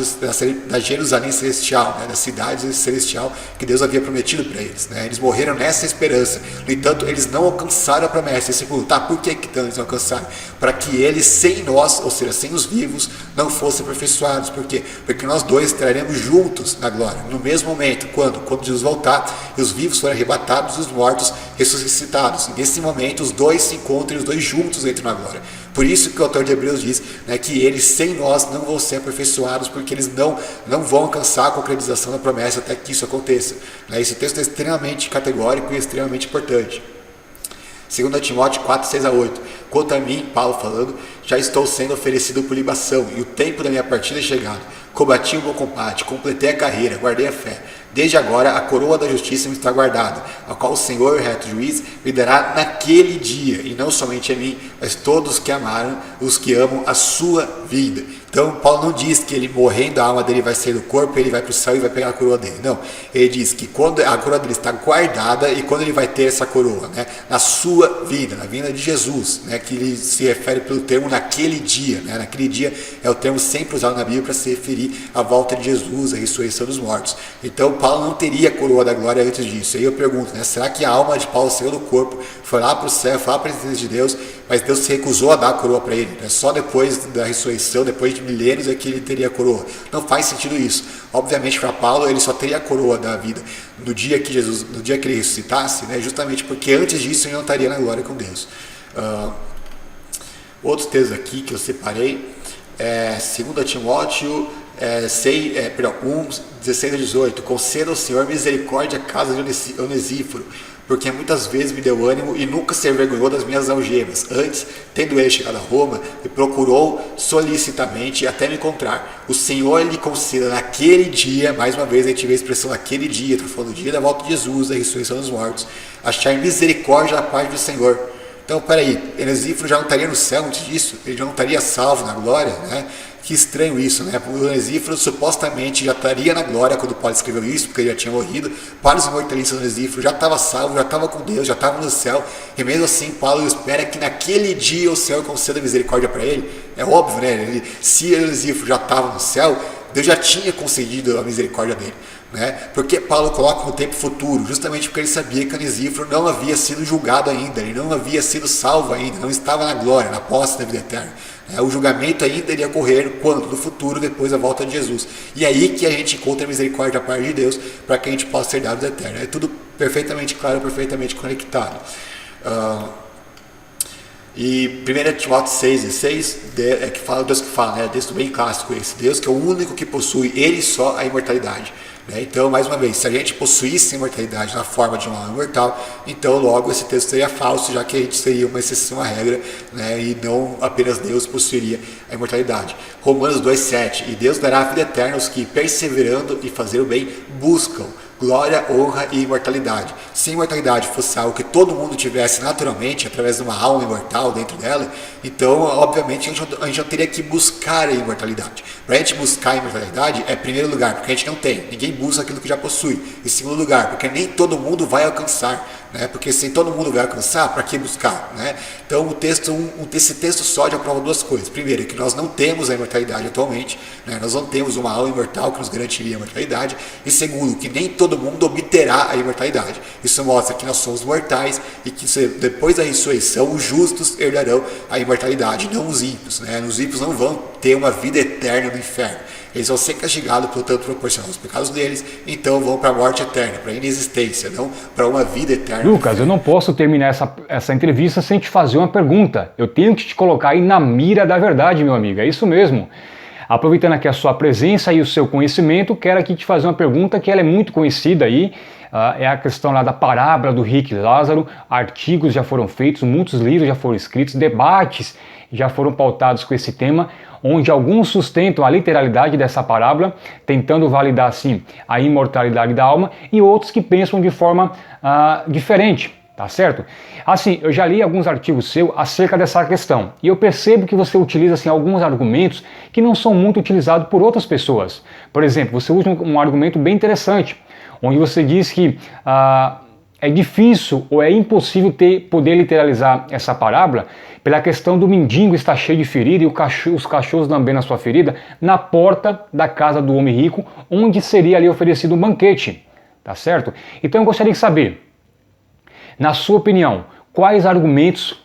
da Jerusalém celestial, né? Da cidade celestial que Deus havia prometido para eles, né? Eles morreram nessa esperança. No entanto, eles não alcançaram a promessa. E você pergunta, por que então eles não alcançaram? Para que eles, sem nós, ou seja, sem os vivos, não fossem aperfeiçoados. Por quê? Porque nós dois estaremos juntos na glória, no mesmo momento. Quando Jesus voltar, e os vivos forem arrebatados e os mortos ressuscitados. E nesse momento, os dois se encontram e os dois juntos entram na glória. Por isso que o autor de Hebreus diz, né, que eles sem nós não vão ser aperfeiçoados, porque eles não vão alcançar a concretização da promessa até que isso aconteça. Né? Esse texto é extremamente categórico e extremamente importante. 2 Timóteo 4, 6 a 8. Quanto a mim, Paulo falando, já estou sendo oferecido por libação, e o tempo da minha partida é chegado. Combati o bom combate, completei a carreira, guardei a fé. Desde agora a coroa da justiça me está guardada, a qual o Senhor, o reto juiz, me dará naquele dia, e não somente a mim, mas todos que amaram, os que amam a sua vida. Então Paulo não diz que ele morrendo, a alma dele vai sair do corpo, ele vai para o céu e vai pegar a coroa dele. Não, ele diz que quando a coroa dele está guardada, e quando ele vai ter essa coroa, né, na sua vida, na vinda de Jesus, né, que ele se refere pelo termo naquele dia, né, naquele dia é o termo sempre usado na Bíblia para se referir à volta de Jesus, à ressurreição dos mortos. Então Paulo não teria a coroa da glória antes disso. Aí eu pergunto, né, será que a alma de Paulo saiu do corpo, foi lá para o céu, foi lá para a presença de Deus, mas Deus se recusou a dar a coroa para ele, né? Só depois da ressurreição, depois de milênios é que ele teria a coroa? Não faz sentido isso. Obviamente para Paulo ele só teria a coroa da vida no dia que ele ressuscitasse, né? Justamente porque antes disso ele não estaria na glória com Deus. Outros textos aqui que eu separei, 2 Timóteo 1, 16 a 18. Conceda ao Senhor misericórdia à casa de Onesíforo, porque muitas vezes me deu ânimo e nunca se envergonhou das minhas algemas. Antes, tendo ele chegado a Roma, me procurou solicitamente até me encontrar. O Senhor lhe conceda naquele dia, mais uma vez a gente vê a expressão naquele dia, está falando do dia da volta de Jesus, da ressurreição dos mortos, achar misericórdia da parte do Senhor. Então, peraí, Onesíforo já não estaria no céu antes disso? Ele já não estaria salvo na glória, né? Que estranho isso, né? O Onesíforo supostamente já estaria na glória quando Paulo escreveu isso, porque ele já tinha morrido. Para os imortalistas, Onesíforo já estava salvo, já estava com Deus, já estava no céu. E mesmo assim, Paulo espera que naquele dia o Senhor conceda misericórdia para ele. É óbvio, né? Se Onesíforo já estava no céu, Deus já tinha concedido a misericórdia dele. Né? Porque Paulo coloca no tempo futuro, justamente porque ele sabia que Onesíforo não havia sido julgado ainda, ele não havia sido salvo ainda, não estava na glória, na posse da vida eterna. O julgamento ainda iria ocorrer quando? No futuro, depois da volta de Jesus. E aí que a gente encontra a misericórdia da parte de Deus para que a gente possa ser dado vida eterna. É tudo perfeitamente claro, perfeitamente conectado. E 1 Timóteo 6,16 que fala, Deus que fala, né? Texto bem clássico esse, Deus que é o único que possui, ele só, a imortalidade. Então, mais uma vez, se a gente possuísse a imortalidade na forma de uma alma imortal, então logo esse texto seria falso, já que a gente seria uma exceção à regra, né, e não apenas Deus possuiria a imortalidade. Romanos 2,7, e Deus dará a vida eterna aos que, perseverando e fazer o bem, buscam glória, honra e imortalidade. Se a imortalidade fosse algo que todo mundo tivesse naturalmente, através de uma alma imortal dentro dela, então, obviamente, a gente não teria que buscar a imortalidade. Para a gente buscar a imortalidade, em primeiro lugar, porque a gente não tem, ninguém busca aquilo que já possui. Em segundo lugar, porque nem todo mundo vai alcançar, né? Porque se todo mundo vai alcançar, para que buscar? Né? Então, esse texto só já prova duas coisas. Primeiro, que nós não temos a imortalidade atualmente, né? Nós não temos uma alma imortal que nos garantiria a imortalidade. E segundo, que nem todo mundo obterá a imortalidade. Isso mostra que nós somos mortais e que depois da ressurreição os justos herdarão a imortalidade, não os ímpios, né? Os ímpios não vão ter uma vida eterna no inferno. Eles vão ser castigados por tanto proporcional aos pecados deles, então vão para a morte eterna, para a inexistência, não para uma vida eterna. Lucas, eu não posso terminar essa entrevista sem te fazer uma pergunta. Eu tenho que te colocar aí na mira da verdade, meu amigo, é isso mesmo. Aproveitando aqui a sua presença e o seu conhecimento, quero aqui te fazer uma pergunta que ela é muito conhecida aí, é a questão lá da parábola do rico e Lázaro. Artigos já foram feitos, muitos livros já foram escritos, debates já foram pautados com esse tema, onde alguns sustentam a literalidade dessa parábola, tentando validar assim a imortalidade da alma, e outros que pensam de forma diferente. Tá certo? Assim, eu já li alguns artigos seus acerca dessa questão e eu percebo que você utiliza assim, alguns argumentos que não são muito utilizados por outras pessoas. Por exemplo, você usa um argumento bem interessante, onde você diz que é difícil ou é impossível poder literalizar essa parábola pela questão do mendigo estar cheio de ferida e os cachorros lambendo a sua ferida na porta da casa do homem rico, onde seria ali oferecido um banquete, tá certo? Então eu gostaria de saber, na sua opinião, quais argumentos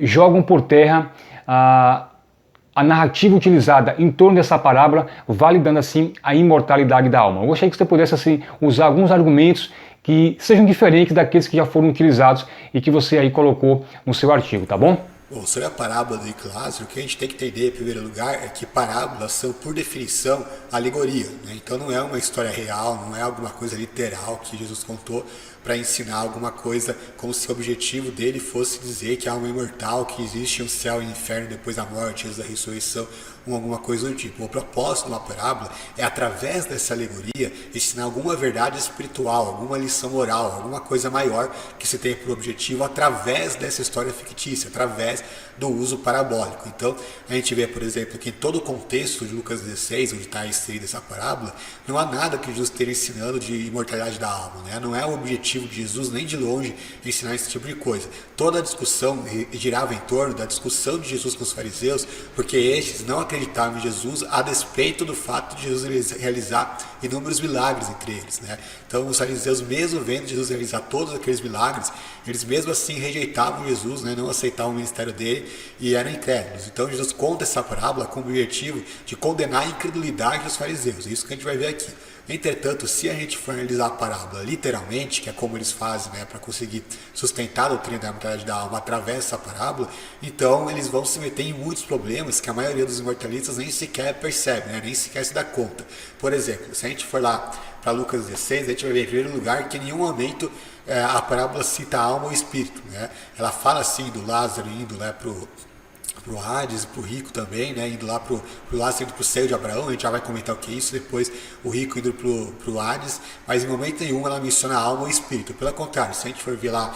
jogam por terra a narrativa utilizada em torno dessa parábola, validando assim a imortalidade da alma. Eu gostaria que você pudesse assim usar alguns argumentos que sejam diferentes daqueles que já foram utilizados e que você aí colocou no seu artigo, tá bom? Bom, sobre a parábola do rico e Lázaro, o que a gente tem que entender em primeiro lugar é que parábolas são, por definição, alegoria, né? Então não é uma história real, não é alguma coisa literal que Jesus contou para ensinar alguma coisa como se o objetivo dele fosse dizer que há uma imortal, que existe um céu e um inferno depois da morte, antes da ressurreição, ou alguma coisa do tipo. O propósito de uma parábola é, através dessa alegoria, ensinar alguma verdade espiritual, alguma lição moral, alguma coisa maior que se tem por objetivo através dessa história fictícia, através do uso parabólico. Então, a gente vê, por exemplo, que em todo o contexto de Lucas 16, onde está inserida essa parábola, não há nada que Jesus esteja ensinando de imortalidade da alma, né? Não é o objetivo de Jesus, nem de longe, ensinar esse tipo de coisa. Toda a discussão girava em torno da discussão de Jesus com os fariseus, porque estes não acreditavam em Jesus a despeito do fato de Jesus realizar inúmeros milagres entre eles, né? Então, os fariseus, mesmo vendo Jesus realizar todos aqueles milagres, eles mesmo assim rejeitavam Jesus, né? Não aceitavam o ministério dele e eram incrédulos. Então, Jesus conta essa parábola com o objetivo de condenar a incredulidade dos fariseus. É isso que a gente vai ver aqui. Entretanto, se a gente for analisar a parábola literalmente, que é como eles fazem, né, para conseguir sustentar a doutrina da imortalidade da alma através dessa parábola, então eles vão se meter em muitos problemas que a maioria dos imortalistas nem sequer percebe, né, nem sequer se dá conta. Por exemplo, se a gente for lá para Lucas 16, a gente vai ver em primeiro lugar que em nenhum momento a parábola cita a alma ou o espírito, né? Ela fala assim do Lázaro indo lá para o Hades, para o rico também, né, indo lá para o Lázaro, indo para o seio de Abraão. A gente já vai comentar o que é isso, depois o rico indo para o Hades, mas em momento nenhum ela menciona a alma ou espírito. Pelo contrário, se a gente for ver lá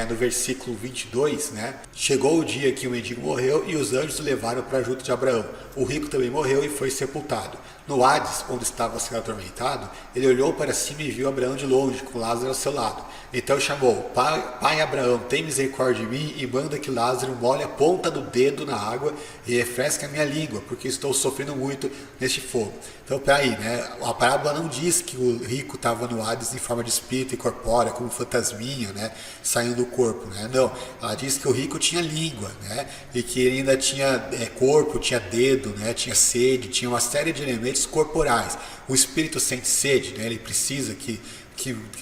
no versículo 22, né, chegou o dia que o mendigo morreu e os anjos o levaram para junto de Abraão. O rico também morreu e foi sepultado. No Hades, onde estava sendo atormentado, ele olhou para cima e viu Abraão de longe, com Lázaro ao seu lado. Então chamou: Pai Abraão, tem misericórdia de mim e manda que Lázaro molhe a ponta do dedo na água e refresque a minha língua, porque estou sofrendo muito neste fogo. Então, peraí, né? A parábola não diz que o rico estava no Hades em forma de espírito e corpórea, como fantasminha, né, saindo do corpo, né? Não, ela diz que o rico tinha língua, né, e que ele ainda tinha corpo, tinha dedo, né, tinha sede, tinha uma série de elementos corporais. O espírito sente sede, né, ele precisa que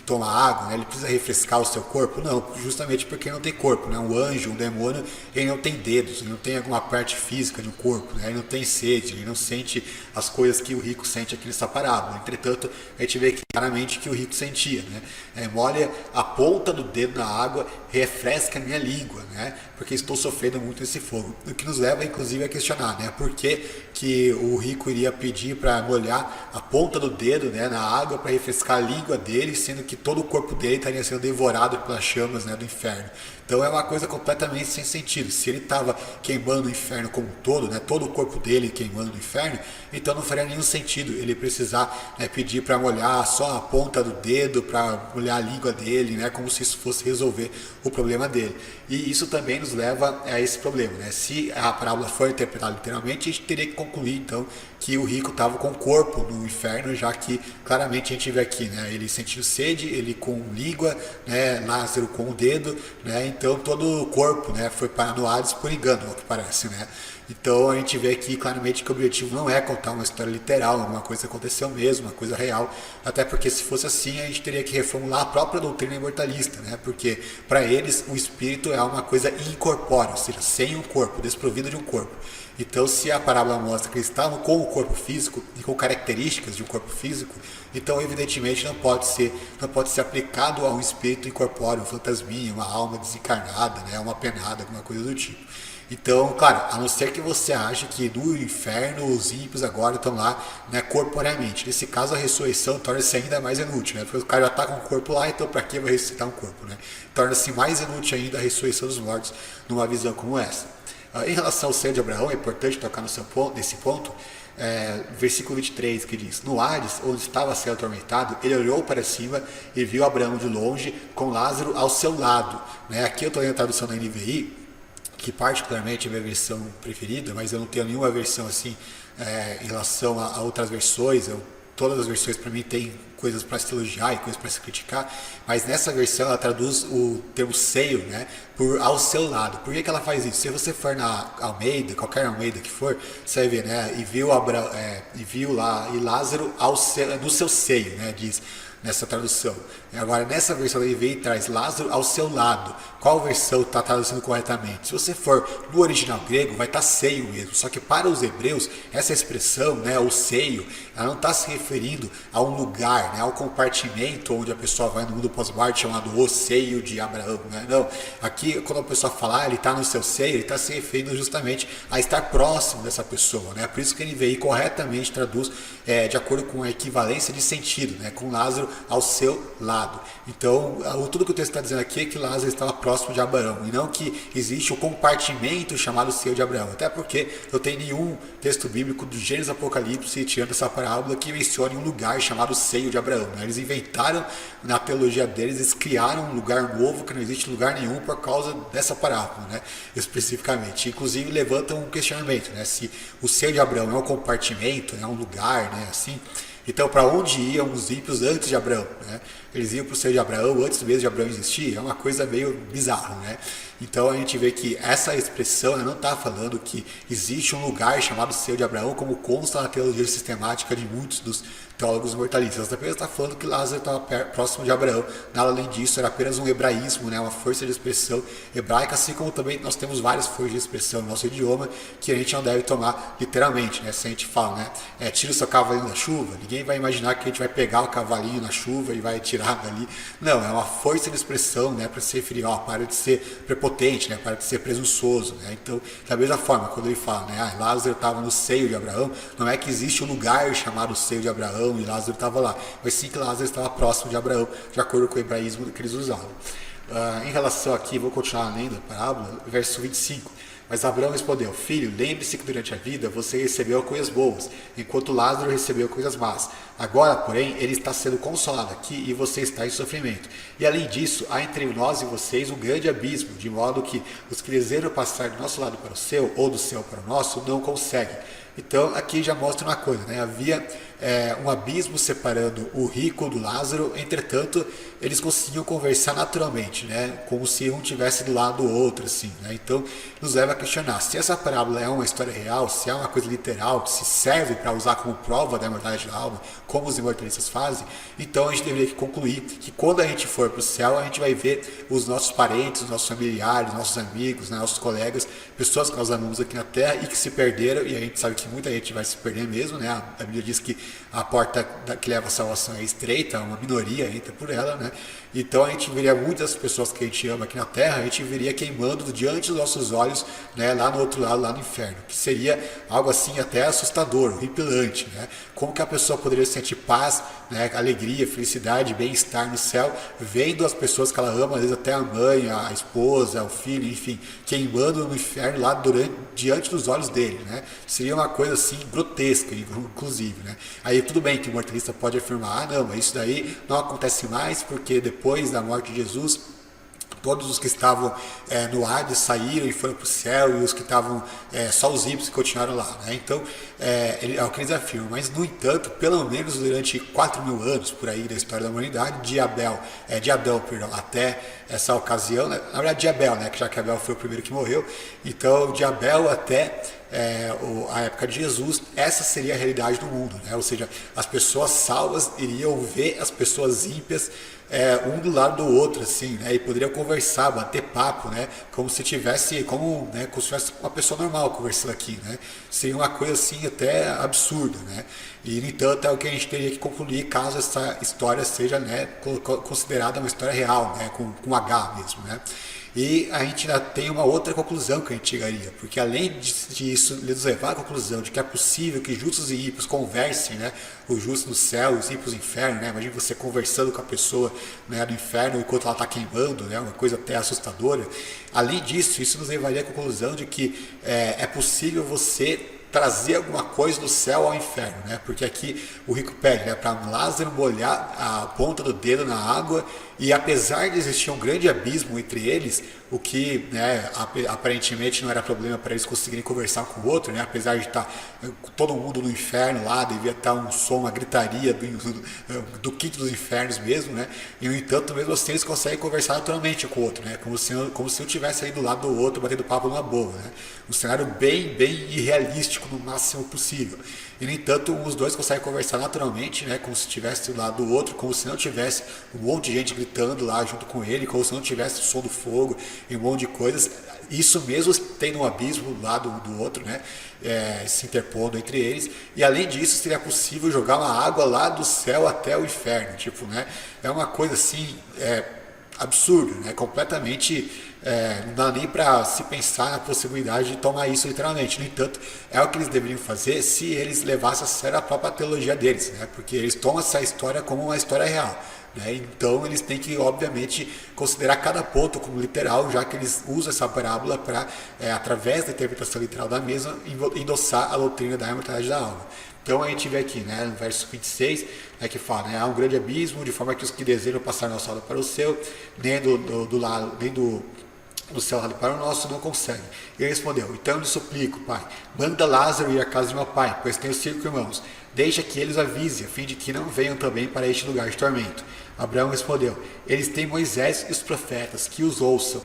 toma água, né? Ele precisa refrescar o seu corpo? Não, justamente porque ele não tem corpo, né? Um anjo, um demônio, ele não tem dedos, ele não tem alguma parte física do corpo, né? Ele não tem sede, ele não sente as coisas que o rico sente aqui nessa parábola. Entretanto, a gente vê claramente que o rico sentia, né? Molha a ponta do dedo na água, refresca a minha língua, né? Porque estou sofrendo muito nesse fogo. O que nos leva, inclusive, a questionar, né? Por que o rico iria pedir para molhar a ponta do dedo, né, na água para refrescar a língua dele, sendo que todo o corpo dele estaria sendo devorado pelas chamas, né, do inferno. Então é uma coisa completamente sem sentido. Se ele estava queimando o inferno como um todo, né, todo o corpo dele queimando no inferno, então não faria nenhum sentido ele precisar, né, pedir para molhar só a ponta do dedo, para molhar a língua dele, né, como se isso fosse resolver o problema dele. E isso também nos leva a esse problema, né? Se a parábola for interpretada literalmente, a gente teria que concluir então que o rico estava com o corpo no inferno, já que claramente a gente vê aqui, né, ele sentindo sede, ele com língua, né, Lázaro com o dedo, né, então todo o corpo, né, foi para no Hades por engano, ao que parece, né. Então a gente vê aqui claramente que o objetivo não é contar uma história literal, uma coisa que aconteceu mesmo, uma coisa real, até porque se fosse assim a gente teria que reformular a própria doutrina imortalista, né? Porque para eles o espírito é uma coisa incorpórea, ou seja, sem um corpo, desprovido de um corpo. Então, se a parábola mostra que eles estavam com o corpo físico e com características de um corpo físico, então evidentemente não pode ser aplicado a um espírito incorpóreo, um fantasminha, uma alma desencarnada, né, uma penada, alguma coisa do tipo. Então, claro, a não ser que você ache que no inferno os ímpios agora estão lá, né, corporeamente. Nesse caso, a ressurreição torna-se ainda mais inútil, né? Porque o cara já está com o corpo lá, então para que vai ressuscitar um corpo, né? Torna-se mais inútil ainda a ressurreição dos mortos numa visão como essa. Em relação ao seio de Abraão, é importante tocar nesse ponto. versículo 23, que diz: no Hades, onde estava sendo atormentado, ele olhou para cima e viu Abraão de longe, com Lázaro ao seu lado. Né? Aqui eu estou lendo a tradução da NVI, que particularmente é a minha versão preferida, mas eu não tenho nenhuma versão assim em relação a outras versões. Todas as versões para mim têm coisas para se elogiar e coisas para se criticar, mas nessa versão ela traduz o termo seio, né, por ao seu lado. Por que ela faz isso? Se você for na Almeida, qualquer Almeida que for, você vai ver, né, e viu lá e Lázaro no seu seio, né, diz nessa tradução. Agora, nessa versão ele vem e traz Lázaro ao seu lado. Qual versão está traduzindo corretamente? Se você for no original grego, vai estar seio mesmo. Só que para os hebreus, essa expressão, né, o seio, ela não está se referindo a um lugar, né, ao compartimento onde a pessoa vai no mundo pós-morte, chamado o seio de Abraão. Né? Não, aqui quando a pessoa fala, ele está no seu seio, ele está se referindo justamente a estar próximo dessa pessoa. Né? Por isso que ele veio corretamente traduz de acordo com a equivalência de sentido, né, com Lázaro ao seu lado. Então, tudo que o texto está dizendo aqui é que Lázaro estava próximo de Abraão, e não que existe um compartimento chamado seio de Abraão, até porque não tem nenhum texto bíblico do Gênesis e Apocalipse, tirando essa parábola, que mencione um lugar chamado seio de Abraão. Né? Eles inventaram na teologia deles, eles criaram um lugar novo que não existe em lugar nenhum por causa dessa parábola, né? Especificamente. Inclusive levantam um questionamento, né? Se o seio de Abraão é um compartimento, é um lugar, né? Assim, então, para onde iam os ímpios antes de Abraão? Né? Eles iam para o seio de Abraão antes mesmo de Abraão existir? É uma coisa meio bizarra, né? Então a gente vê que essa expressão não está falando que existe um lugar chamado seio de Abraão, como consta na teologia sistemática de muitos dos teólogos mortalistas. Ela apenas está falando que Lázaro estava próximo de Abraão. Nada além disso, era apenas um hebraísmo, né? Uma força de expressão hebraica, assim como também nós temos várias forças de expressão no nosso idioma que a gente não deve tomar literalmente. Né? Se a gente fala, né, tira o seu cavalinho da chuva, ninguém vai imaginar que a gente vai pegar o cavalinho na chuva e vai tirar dali. Não, é uma força de expressão, né, para se referir, para de ser prepotente, né, para de ser presunçoso. Né? Então, da mesma forma, quando ele fala, né, Lázaro estava no seio de Abraão, não é que existe um lugar chamado seio de Abraão e Lázaro estava lá, mas sim que Lázaro estava próximo de Abraão, de acordo com o hebraísmo que eles usavam. Em relação aqui, vou continuar lendo a parábola, verso 25. Mas Abraão respondeu: filho, lembre-se que durante a vida você recebeu coisas boas, enquanto Lázaro recebeu coisas más. Agora, porém, ele está sendo consolado aqui e você está em sofrimento. E além disso, há entre nós e vocês um grande abismo, de modo que os que desejam passar do nosso lado para o seu, ou do seu para o nosso, não conseguem. Então, aqui já mostra uma coisa, né? Havia um abismo separando o rico do Lázaro, entretanto, eles conseguiam conversar naturalmente, né? Como se um tivesse do lado do outro, assim, né? Então, nos leva a questionar se essa parábola é uma história real, se é uma coisa literal, que se serve para usar como prova da imortalidade da alma, como os imortalistas fazem. Então, a gente deveria concluir que quando a gente for para o céu, a gente vai ver os nossos parentes, os nossos familiares, nossos amigos, né? Nossos colegas, pessoas que nós amamos aqui na Terra e que se perderam, e a gente sabe que muita gente vai se perder mesmo, né? A Bíblia diz que a porta que leva à salvação é estreita, uma minoria entra por ela, né? Então a gente veria muitas pessoas que a gente ama aqui na Terra, a gente veria queimando diante dos nossos olhos, né, lá no outro lado, lá no inferno, que seria algo assim até assustador, horripilante, né? Como que a pessoa poderia sentir paz, né, alegria, felicidade, bem-estar no céu, vendo as pessoas que ela ama, às vezes até a mãe, a esposa, o filho, enfim, queimando no inferno lá diante dos olhos dele, né? Seria uma coisa assim grotesca, inclusive, né? Aí tudo bem que o mortalista pode afirmar, não, mas isso daí não acontece mais porque depois da morte de Jesus, todos os que estavam no Hades saíram e foram para o céu, e os que estavam, só os ímpios continuaram lá. Né? Então, é o que eles afirmam. Mas, no entanto, pelo menos durante 4.000 anos, por aí, da história da humanidade, de Adão, até essa ocasião, né? Na verdade, de Abel, né? Que já que Abel foi o primeiro que morreu, então, de Abel até a época de Jesus, essa seria a realidade do mundo, né? Ou seja, as pessoas salvas iriam ver as pessoas ímpias um do lado do outro, assim, né? E poderiam conversar, bater papo, né? Como se tivesse, como se tivesse uma pessoa normal conversando aqui, né? Seria uma coisa assim até absurda, né? E, no entanto, é o que a gente teria que concluir caso essa história seja, né, considerada uma história real, né? Com H mesmo, né? E a gente ainda tem uma outra conclusão que a gente chegaria, porque além disso nos levar à conclusão de que é possível que justos e ímpios conversem, né? Os justos no céu, os ímpios no inferno, né? Imagina você conversando com a pessoa, né, no inferno enquanto ela está queimando, né? Uma coisa até assustadora. Além disso, isso nos levaria à conclusão de que é possível você trazer alguma coisa do céu ao inferno, né? Porque aqui o rico pede, né, para Lázaro molhar a ponta do dedo na água, e apesar de existir um grande abismo entre eles, o que, né, aparentemente não era problema para eles conseguirem conversar com o outro, né? Apesar de estar todo mundo no inferno lá, devia estar um som, uma gritaria do quinto dos infernos mesmo, né? E no entanto, mesmo assim, eles conseguem conversar naturalmente com o outro, né? Como se um tivesse aí do lado do outro, batendo papo numa boa, né? Um cenário bem irrealístico no máximo possível. E no entanto, os dois conseguem conversar naturalmente, né? Como se estivesse do lado do outro, como se não tivesse um monte de gente gritando lá junto com ele, como se não tivesse o som do fogo e um monte de coisas. Isso mesmo tendo um abismo do lado do outro, né? Se interpondo entre eles. E além disso, seria possível jogar uma água lá do céu até o inferno. Tipo, né? É uma coisa assim, absurdo, né? Completamente, não dá nem para se pensar na possibilidade de tomar isso literalmente. No entanto, é o que eles deveriam fazer se eles levassem a sério a própria teologia deles, né? Porque eles tomam essa história como uma história real, né? Então eles têm que, obviamente, considerar cada ponto como literal, já que eles usam essa parábola para, através da interpretação literal da mesma, endossar a doutrina da imortalidade da alma. Então a gente vê aqui, né, no verso 26, né, que fala, né, há um grande abismo, de forma que os que desejam passar nosso lado para o seu, nem do seu lado para o nosso, não conseguem. E ele respondeu, então eu lhe suplico, pai, manda Lázaro ir à casa de meu pai, pois tenho 5 irmãos, deixa que eles avise, a fim de que não venham também para este lugar de tormento. Abraão respondeu, eles têm Moisés e os profetas, que os ouçam.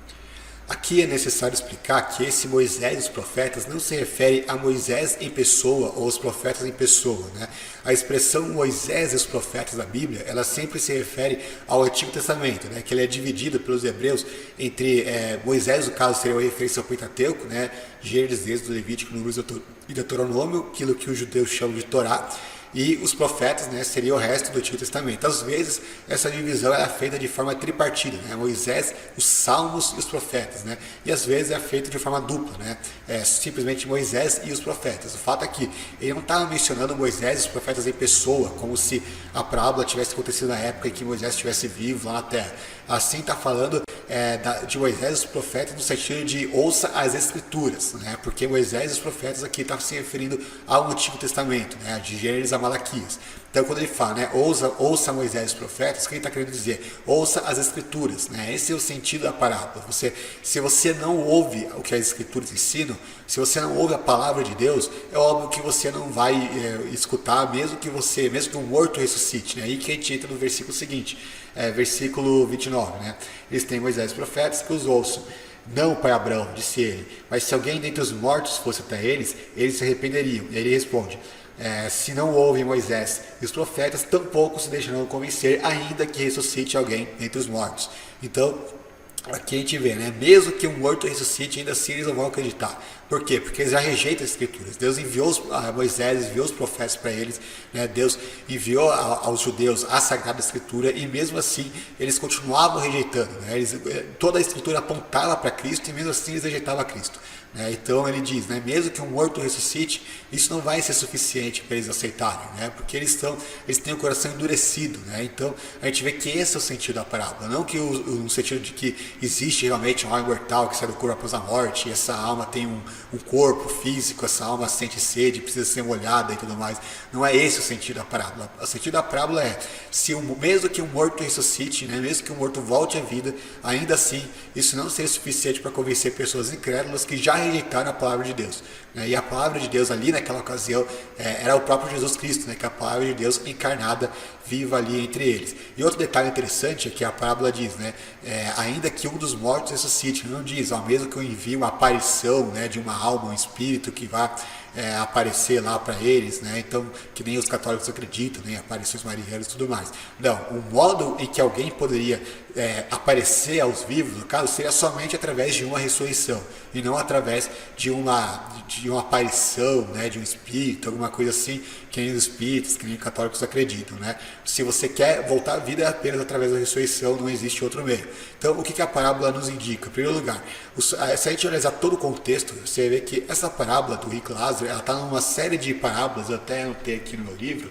Aqui é necessário explicar que esse Moisés e os profetas não se refere a Moisés em pessoa ou os profetas em pessoa, né? A expressão Moisés e os profetas da Bíblia, ela sempre se refere ao Antigo Testamento, né? Que ele é dividido pelos hebreus entre Moisés, no caso, seria uma referência ao Pentateuco, né? Gênesis, Êxodo, Levítico, Números e Deuteronômio, aquilo que os judeus chamam de Torá. E os profetas, né, seria o resto do Antigo Testamento. Às vezes, essa divisão era feita de forma tripartida, né? Moisés, os salmos e os profetas, né? E às vezes é feito de forma dupla, né? Simplesmente Moisés e os profetas. O fato é que ele não estava mencionando Moisés e os profetas em pessoa, como se a parábola tivesse acontecido na época em que Moisés estivesse vivo lá na terra. Assim está falando de Moisés e os profetas no sentido de ouça as escrituras, né? Porque Moisés e os profetas aqui estavam se referindo ao Antigo Testamento, né? De Gênesis a Malaquias. Então quando ele fala, né, ouça Moisés e os profetas, o que ele está querendo dizer? Ouça as escrituras, né? Esse é o sentido da parábola. Se você não ouve o que as escrituras ensinam, se você não ouve a palavra de Deus, é óbvio que você não vai escutar, mesmo que um morto ressuscite, né? Aí que a gente entra no versículo seguinte, versículo 29, né? Eles têm Moisés e os profetas que os ouçam. Não, pai Abraão, disse ele, mas se alguém dentre os mortos fosse até eles se arrependeriam. E aí ele responde, se não ouvem Moisés e os profetas, tampouco se deixarão convencer, ainda que ressuscite alguém entre os mortos. Então, aqui a gente vê, né? Mesmo que um morto ressuscite, ainda assim eles não vão acreditar. Por quê? Porque eles já rejeitam as escrituras. Deus enviou Moisés, enviou os profetas para eles, né? Deus enviou aos judeus a Sagrada Escritura, e mesmo assim eles continuavam rejeitando, né? Toda a escritura apontava para Cristo, e mesmo assim eles rejeitavam Cristo. Então ele diz, né, mesmo que um morto ressuscite, isso não vai ser suficiente para eles aceitarem, né, porque eles têm o coração endurecido, né. Então a gente vê que esse é o sentido da parábola, não que no sentido de que existe realmente uma alma imortal que sai do corpo após a morte, e essa alma tem um corpo físico, essa alma sente sede, precisa ser molhada e tudo mais. Não é esse o sentido da parábola. O sentido da parábola é, mesmo que um morto ressuscite, né, mesmo que um morto volte à vida, ainda assim isso não seria suficiente para convencer pessoas incrédulas que já rejeitaram a palavra de Deus, né? E a palavra de Deus ali naquela ocasião era o próprio Jesus Cristo, né? Que é a palavra de Deus encarnada, viva ali entre eles. E outro detalhe interessante é que a parábola diz, né, ainda que um dos mortos ressuscite, não diz, mesmo que eu envie uma aparição, né, de uma alma, um espírito que vá aparecer lá para eles, né? Então, que nem os católicos acreditam, né? Aparições marianas e tudo mais. Não, o modo em que alguém poderia aparecer aos vivos, no caso, seria somente através de uma ressurreição, e não através de uma aparição, né? De um espírito, alguma coisa assim, que nem os espíritos, que nem os católicos acreditam, né? Se você quer voltar à vida, é apenas através da ressurreição, não existe outro meio. Então, o que a parábola nos indica? Em primeiro lugar, se a gente analisar todo o contexto, você vê que essa parábola do rico Lázaro, ela está numa série de parábolas, eu até anotei aqui no meu livro,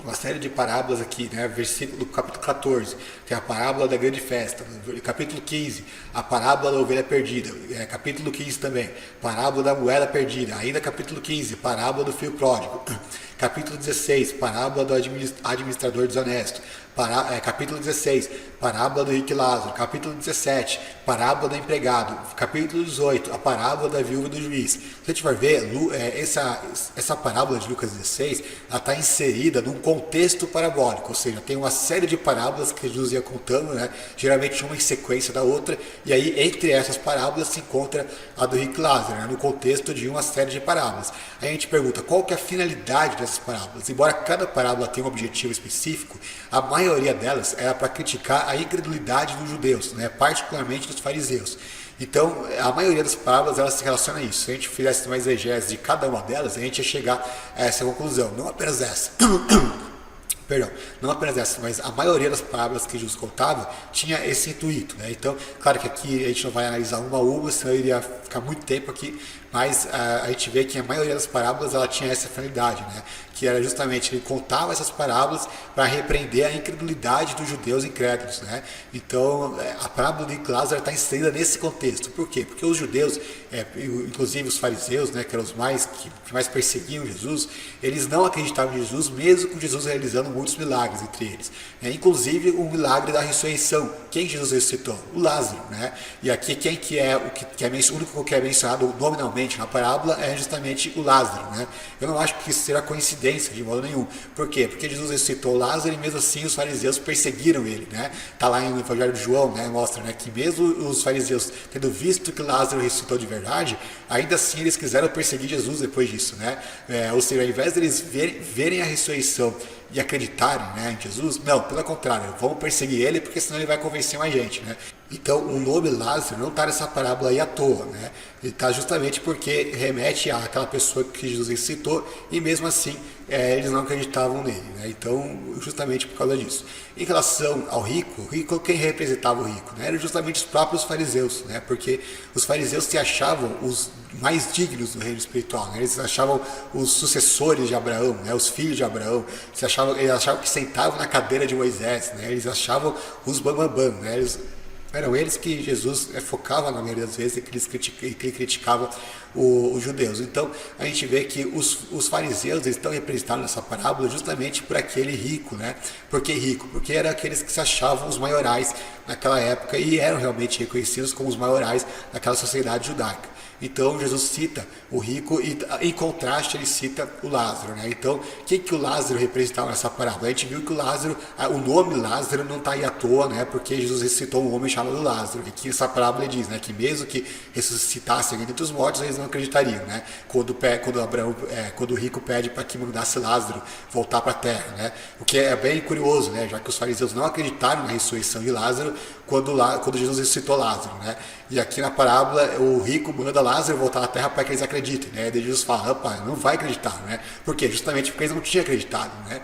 uma série de parábolas aqui, né? Versículo capítulo 14, tem a parábola da grande festa. Capítulo 15, a parábola da ovelha perdida. Capítulo 15 também, parábola da moeda perdida. Ainda capítulo 15, parábola do filho pródigo. Capítulo 16, parábola do administrador desonesto. Capítulo 16, parábola do rico e Lázaro. Capítulo 17, parábola do empregado. Capítulo 18, a parábola da viúva do juiz. Se a gente for ver, essa parábola de Lucas 16, ela está inserida num contexto parabólico, ou seja, tem uma série de parábolas que Jesus ia contando, né? Geralmente uma em sequência da outra, e aí entre essas parábolas se encontra a do rico e Lázaro, né? No contexto de uma série de parábolas. Aí a gente pergunta, qual que é a finalidade dessas parábolas? Embora cada parábola tenha um objetivo específico, a maioria delas era para criticar a incredulidade dos judeus, né? Particularmente dos fariseus. Então, a maioria das parábolas elas se relaciona a isso. Se a gente fizesse uma exegese de cada uma delas, a gente ia chegar a essa conclusão, não apenas essa. Perdão, não apenas essa, mas a maioria das parábolas que Jesus contava tinha esse intuito, né? Então, claro que aqui a gente não vai analisar uma a uma, senão eu iria ficar muito tempo aqui, mas a gente vê que a maioria das parábolas ela tinha essa finalidade, né? Que era justamente, ele contava essas parábolas para repreender a incredulidade dos judeus incrédulos, né? Então, a parábola de Lázaro está inserida nesse contexto. Por quê? Porque os judeus, inclusive os fariseus, né, que eram os que mais perseguiam Jesus, eles não acreditavam em Jesus, mesmo com Jesus realizando muitos milagres entre eles. Inclusive o milagre da ressurreição. Quem Jesus ressuscitou? O Lázaro, né? E aqui quem que é o único que é mencionado nominalmente na parábola é justamente o Lázaro, né? Eu não acho que isso será coincidência de modo nenhum. Por quê? Porque Jesus ressuscitou Lázaro e mesmo assim os fariseus perseguiram ele, né? Tá lá no Evangelho de João, né? Mostra, né, que mesmo os fariseus tendo visto que Lázaro ressuscitou de verdade, ainda assim eles quiseram perseguir Jesus depois disso, né? Ou seja, ao invés deles verem a ressurreição e acreditarem, né, em Jesus, não, pelo contrário, vamos perseguir ele porque senão ele vai convencer mais gente, né? Então o nome Lázaro não está nessa parábola aí à toa, né? Ele está justamente porque remete àquela pessoa que Jesus citou e mesmo assim eles não acreditavam nele, né? Então justamente por causa disso. Em relação ao rico, quem representava o rico, né? Eram justamente os próprios fariseus, né? Porque os fariseus se achavam os mais dignos do reino espiritual, né? Eles achavam os sucessores de Abraão, né? Os filhos de Abraão, eles achavam que sentavam na cadeira de Moisés, né? Eles achavam os bambambam, né? Eram eles que Jesus focava na maioria das vezes e que ele criticava os judeus. Então a gente vê que os fariseus eles estão representados nessa parábola justamente por aquele rico, né? Por que rico? Porque eram aqueles que se achavam os maiorais naquela época e eram realmente reconhecidos como os maiorais naquela sociedade judaica. Então Jesus cita o rico e em contraste ele cita o Lázaro, né? Então o que o Lázaro representava nessa parábola? A gente viu que o Lázaro, o nome Lázaro não está aí à toa, né? Porque Jesus ressuscitou um homem chamado Lázaro. Aqui essa parábola diz, né, que mesmo que ressuscitasse alguém dentre os mortos, eles não acreditariam, né? Quando o rico pede para que mandasse Lázaro voltar para a terra, né? O que é bem curioso, né? Já que os fariseus não acreditaram na ressurreição de Lázaro quando Jesus ressuscitou Lázaro, né? E aqui na parábola o rico manda Lázaro voltar à terra para que eles acreditem, né? E Jesus fala, rapaz, não vai acreditar, né? Por quê? Justamente porque eles não tinham acreditado, né?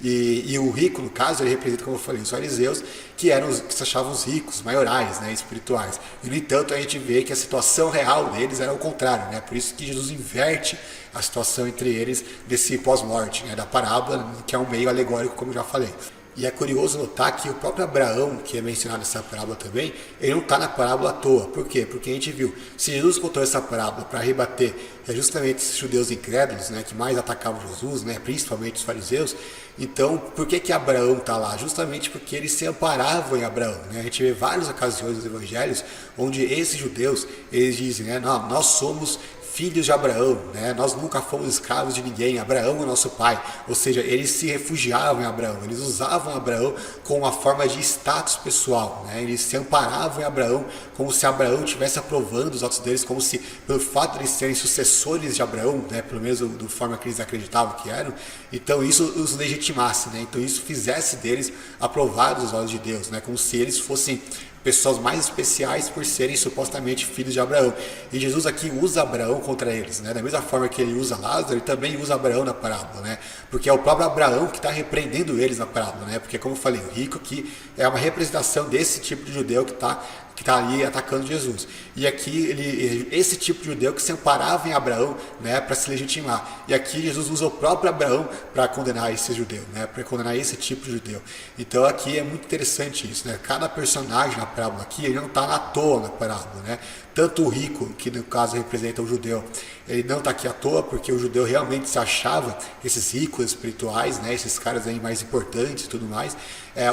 E o rico, no caso, ele representa, como eu falei, os fariseus, que se achavam os ricos, maiorais, né, espirituais. E, no entanto, a gente vê que a situação real deles era o contrário, né? Por isso que Jesus inverte a situação entre eles desse pós-morte, né, da parábola, que é um meio alegórico, como eu já falei. E é curioso notar que o próprio Abraão, que é mencionado nessa parábola também, ele não está na parábola à toa. Por quê? Porque a gente viu, se Jesus contou essa parábola para rebater justamente esses judeus incrédulos, né, que mais atacavam Jesus, né, principalmente os fariseus, então por que Abraão está lá? Justamente porque eles se amparavam em Abraão, né? A gente vê várias ocasiões nos evangelhos onde esses judeus, eles dizem, né, não, nós somos filhos de Abraão, né? Nós nunca fomos escravos de ninguém, Abraão é nosso pai. Ou seja, eles se refugiavam em Abraão, eles usavam Abraão como uma forma de status pessoal, né? Eles se amparavam em Abraão como se Abraão estivesse aprovando os atos deles, como se pelo fato de eles serem sucessores de Abraão, né? Pelo menos da forma que eles acreditavam que eram, então isso os legitimasse, né? Então isso fizesse deles aprovados aos olhos de Deus, né? Como se eles fossem pessoas mais especiais por serem supostamente filhos de Abraão. E Jesus aqui usa Abraão contra eles, né? Da mesma forma que ele usa Lázaro, ele também usa Abraão na parábola, né? Porque é o próprio Abraão que está repreendendo eles na parábola, né? Porque, como eu falei, o rico aqui é uma representação desse tipo de judeu que está que está ali atacando Jesus. E aqui esse tipo de judeu que se amparava em Abraão, né, para se legitimar. E aqui Jesus usa o próprio Abraão para condenar esse judeu, né, para condenar esse tipo de judeu. Então aqui é muito interessante isso, né? Cada personagem na parábola aqui, ele não está à toa na parábola, né? Tanto o rico, que no caso representa o judeu, ele não está aqui à toa, porque o judeu realmente se achava esses ricos espirituais, né, esses caras aí mais importantes e tudo mais.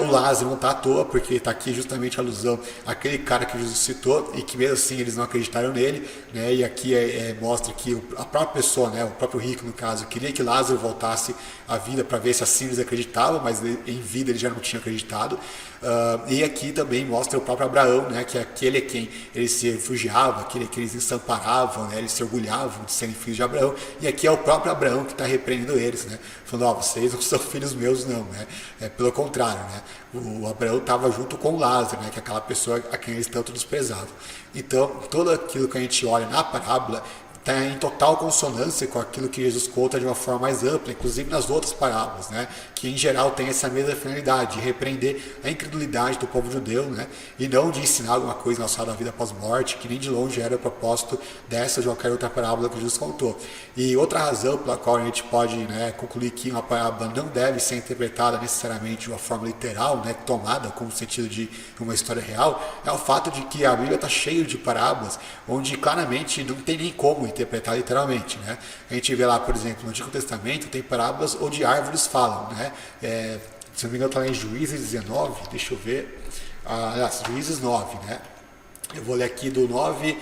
O Lázaro não está à toa, porque está aqui justamente a alusão àquele cara que Jesus citou, e que mesmo assim eles não acreditaram nele, né, e aqui mostra que a própria pessoa, né, o próprio rico no caso, queria que Lázaro voltasse à vida para ver se assim eles acreditavam, mas em vida ele já não tinha acreditado. E aqui também mostra o próprio Abraão, né, que aquele é quem eles se refugiavam, aquele que eles se amparavam, né, eles se orgulhavam de serem filhos de Abraão, e aqui é o próprio Abraão que está repreendendo eles, né, falando, vocês não são filhos meus não, né, pelo contrário, né, o Abraão estava junto com Lázaro, né, que é aquela pessoa a quem eles tanto desprezavam. Então, tudo aquilo que a gente olha na parábola está em total consonância com aquilo que Jesus conta de uma forma mais ampla, inclusive nas outras parábolas, né? Que em geral tem essa mesma finalidade, de repreender a incredulidade do povo judeu, né? E não de ensinar alguma coisa relacionada à vida após morte, que nem de longe era o propósito dessa ou de qualquer outra parábola que Jesus contou. E outra razão pela qual a gente pode, né, concluir que uma parábola não deve ser interpretada necessariamente de uma forma literal, né, tomada como sentido de uma história real, é o fato de que a Bíblia está cheia de parábolas onde claramente não tem nem como interpretar literalmente, né? A gente vê lá, por exemplo, no Antigo Testamento tem parábolas onde árvores falam, né? Se não me engano está lá em Juízes 19, deixa eu ver, Juízes 9, né? Eu vou ler aqui do 9,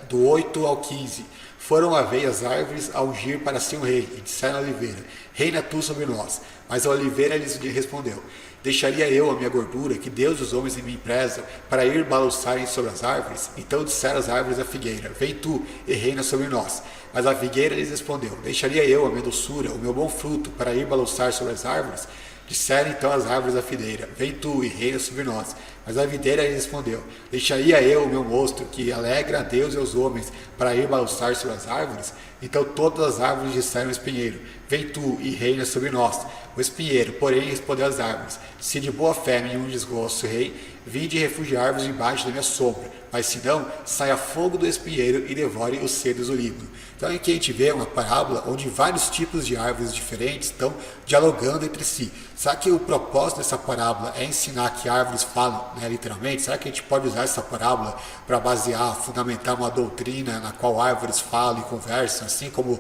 do 8 ao 15. Foram uma vez as árvores a ungir para si um rei, e disseram à oliveira, reina tu sobre nós. Mas a oliveira lhes respondeu, deixaria eu a minha gordura, que Deus e os homens em mim prezam, para ir balançarem sobre as árvores? Então disseram as árvores à figueira, vem tu e reina sobre nós. Mas a figueira lhes respondeu, deixaria eu a minha doçura, o meu bom fruto, para ir balançar sobre as árvores? Disseram então as árvores à videira, vem tu e reina sobre nós. Mas a videira lhe respondeu, deixaria eu o meu mosto, que alegra a Deus e aos homens, para ir balançar sobre as árvores? Então todas as árvores disseram ao espinheiro, vem tu e reina sobre nós. O espinheiro, porém, respondeu às árvores, se de boa fé me undes vosso rei, vinde refugiar-vos debaixo da minha sombra, mas se não, saia fogo do espinheiro e devore os cedros do Líbano. Então aqui a gente vê uma parábola onde vários tipos de árvores diferentes estão dialogando entre si. Será que o propósito dessa parábola é ensinar que árvores falam, né, literalmente? Será que a gente pode usar essa parábola para basear, fundamentar uma doutrina na qual árvores falam e conversam, assim como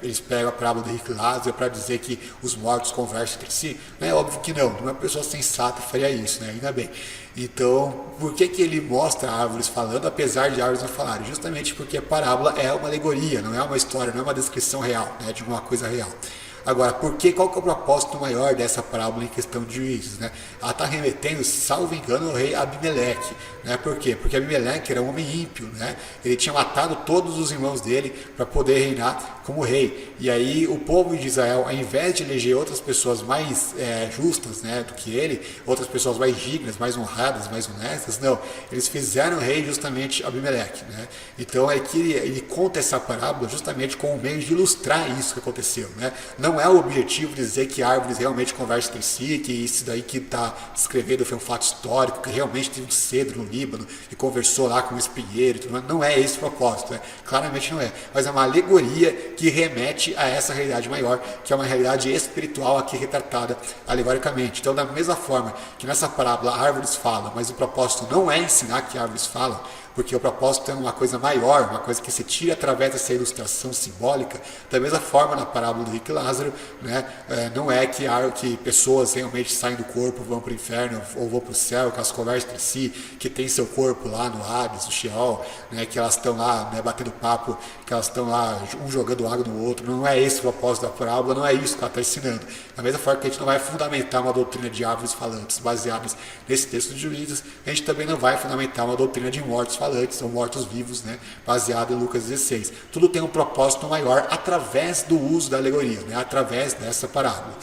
eles pegam a parábola do rico e Lázaro para dizer que os mortos conversam entre si? É óbvio que não, uma pessoa sensata faria isso, né? Ainda bem. Então, por que ele mostra árvores falando, apesar de árvores não falarem? Justamente porque a parábola é uma alegoria, não é uma história, não é uma descrição real, né, de uma coisa real. Agora, qual que é o propósito maior dessa parábola em questão de juízes, né? Ela está remetendo, salvo engano, ao rei Abimeleque, né? Por quê? Porque Abimeleque era um homem ímpio, né? Ele tinha matado todos os irmãos dele para poder reinar como rei. E aí o povo de Israel, ao invés de eleger outras pessoas mais justas, né, do que ele, outras pessoas mais dignas, mais honradas, mais honestas, não. Eles fizeram rei justamente Abimeleque, né? Então é que ele conta essa parábola justamente com o meio de ilustrar isso que aconteceu, né? Não é o objetivo dizer que árvores realmente conversam entre si, que isso daí que está escrevendo foi um fato histórico, que realmente teve um cedro no Líbano e conversou lá com um espinheiro e tudo mais. Não é esse o propósito, né? Claramente não é. Mas é uma alegoria que remete a essa realidade maior, que é uma realidade espiritual aqui retratada alegoricamente. Então, da mesma forma que nessa parábola árvores falam, mas o propósito não é ensinar que árvores falam, porque o propósito é uma coisa maior, uma coisa que se tira através dessa ilustração simbólica. Da mesma forma, na parábola do rico e Lázaro, né, não é que pessoas realmente saem do corpo, vão para o inferno ou vão para o céu, que elas conversam entre si, que tem seu corpo lá no Hades, no Sheol, né, que elas estão lá, né, batendo papo, que elas estão lá, um jogando água no outro. Não é esse o propósito da parábola, não é isso que ela está ensinando. Da mesma forma que a gente não vai fundamentar uma doutrina de árvores falantes baseadas nesse texto de Juízes, a gente também não vai fundamentar uma doutrina de mortos falantes ou mortos-vivos, né, baseado em Lucas 16. Tudo tem um propósito maior através do uso da alegoria, né, através dessa parábola.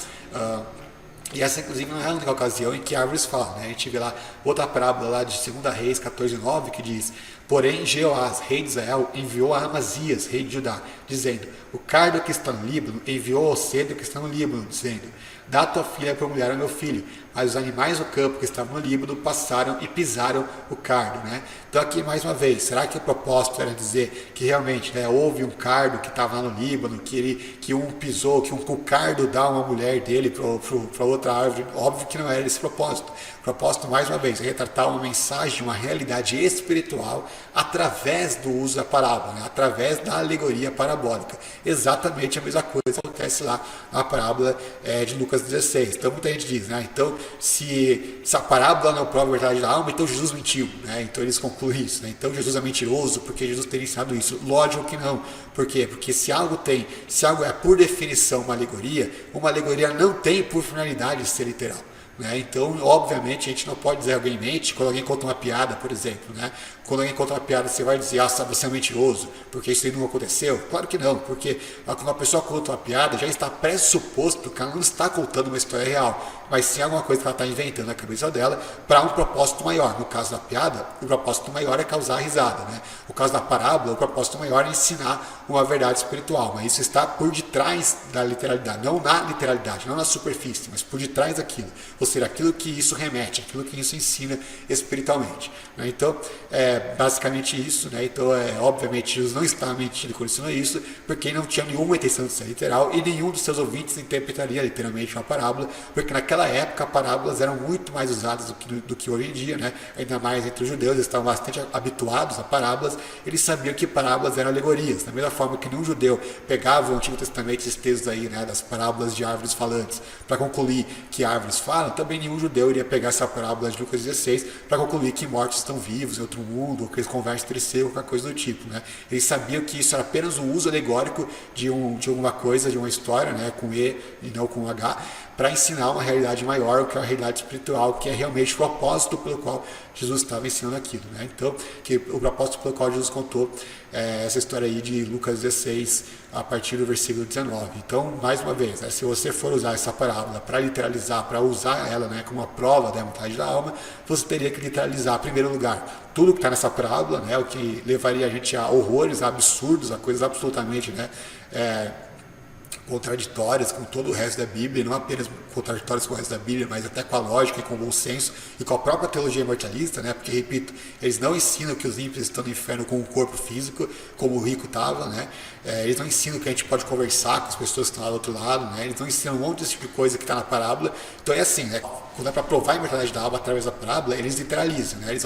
E essa, inclusive, não é a única ocasião em que árvores falam, né? A gente vê lá outra parábola lá de 2 Reis 14:9, que diz: porém, Jeoás, rei de Israel, enviou a Amazias, rei de Judá, dizendo: o cardo que está no Líbano enviou ao cedro que está no Líbano, dizendo: dá tua filha para mulher ao meu filho. Mas os animais do campo que estavam no Líbano passaram e pisaram o cardo, né? Então aqui mais uma vez, será que o propósito era dizer que realmente, né, houve um cardo que estava lá no Líbano, que um pisou, que o cardo dá uma mulher dele para outra árvore? Óbvio que não era esse propósito. O propósito, mais uma vez, é retratar uma mensagem, uma realidade espiritual através do uso da parábola, né? Através da alegoria parabólica. Exatamente a mesma coisa acontece lá na parábola de Lucas 16. Então muita gente diz, né? Então se a parábola não prova a verdade da alma, então Jesus mentiu, né? Então eles concluem isso, né? Então Jesus é mentiroso porque Jesus teria ensinado isso. Lógico que não. Por quê? Porque se algo é por definição uma alegoria não tem por finalidade ser literal. Né? Então, obviamente, a gente não pode dizer alguém mente quando alguém conta uma piada, por exemplo. Né? Quando alguém conta uma piada, você vai dizer, você é um mentiroso, porque isso aí não aconteceu? Claro que não, porque quando uma pessoa conta uma piada, já está pressuposto que ela não está contando uma história real, mas sim alguma coisa que ela está inventando na cabeça dela para um propósito maior. No caso da piada, o propósito maior é causar risada. Né? No caso da parábola, o propósito maior é ensinar uma verdade espiritual, mas isso está por detrás da literalidade, não na literalidade, não na superfície, mas por detrás daquilo. Ou seja, aquilo que isso remete, aquilo que isso ensina espiritualmente. Né? Então, basicamente isso. Né? Então, obviamente, Jesus não está mentindo quando ensinou isso, porque não tinha nenhuma intenção de ser literal e nenhum dos seus ouvintes interpretaria literalmente uma parábola, porque naquela época parábolas eram muito mais usadas do que hoje em dia, né? Ainda mais entre os judeus, eles estavam bastante habituados a parábolas, eles sabiam que parábolas eram alegorias, da mesma forma que nenhum judeu pegava o Antigo Testamento, esses textos aí, né, das parábolas de árvores falantes, para concluir que árvores falam, também nenhum judeu iria pegar essa parábola de Lucas 16 para concluir que mortos estão vivos em outro mundo, ou que eles conversam entre si, ou qualquer coisa do tipo, né? Eles sabiam que isso era apenas um uso alegórico de alguma coisa, de uma história, né, com E e não com H, para ensinar uma realidade maior, que é a realidade espiritual, que é realmente o propósito pelo qual Jesus estava ensinando aquilo. Né? Então, que o propósito pelo qual Jesus contou essa história aí de Lucas 16, a partir do versículo 19. Então, mais uma vez, né, se você for usar essa parábola para literalizar, para usar ela, né, como uma prova da vontade da alma, você teria que literalizar, em primeiro lugar, tudo que está nessa parábola, né, o que levaria a gente a horrores, a absurdos, a coisas absolutamente, né, contraditórias com todo o resto da Bíblia, não apenas contraditórias com o resto da Bíblia, mas até com a lógica e com o bom senso e com a própria teologia imortalista, né? Porque, repito, eles não ensinam que os ímpios estão no inferno com um corpo físico, como o rico estava, né? Eles não ensinam que a gente pode conversar com as pessoas que estão lá do outro lado, né? Eles não ensinam um monte desse tipo de coisa que está na parábola. Então é assim, né? Quando é para provar a imortalidade da alma através da parábola, eles literalizam, né? Eles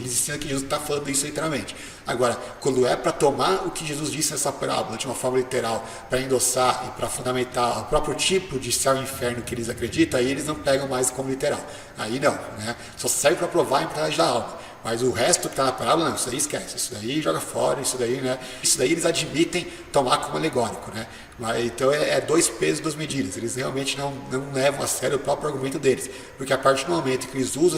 ensinam que Jesus está falando isso literalmente. Agora, quando é para tomar o que Jesus disse nessa parábola de uma forma literal, para endossar e para fundamentar o próprio tipo de céu e inferno que eles acreditam, aí eles não pegam mais como literal. Aí não, né? Só serve para provar a imortalidade da alma. Mas o resto que está na parábola, não, isso daí esquece, isso daí joga fora, isso daí, né? Isso daí eles admitem tomar como alegórico, né? Então é dois pesos, duas medidas. Eles realmente não levam a sério o próprio argumento deles. Porque a partir do momento que eles usam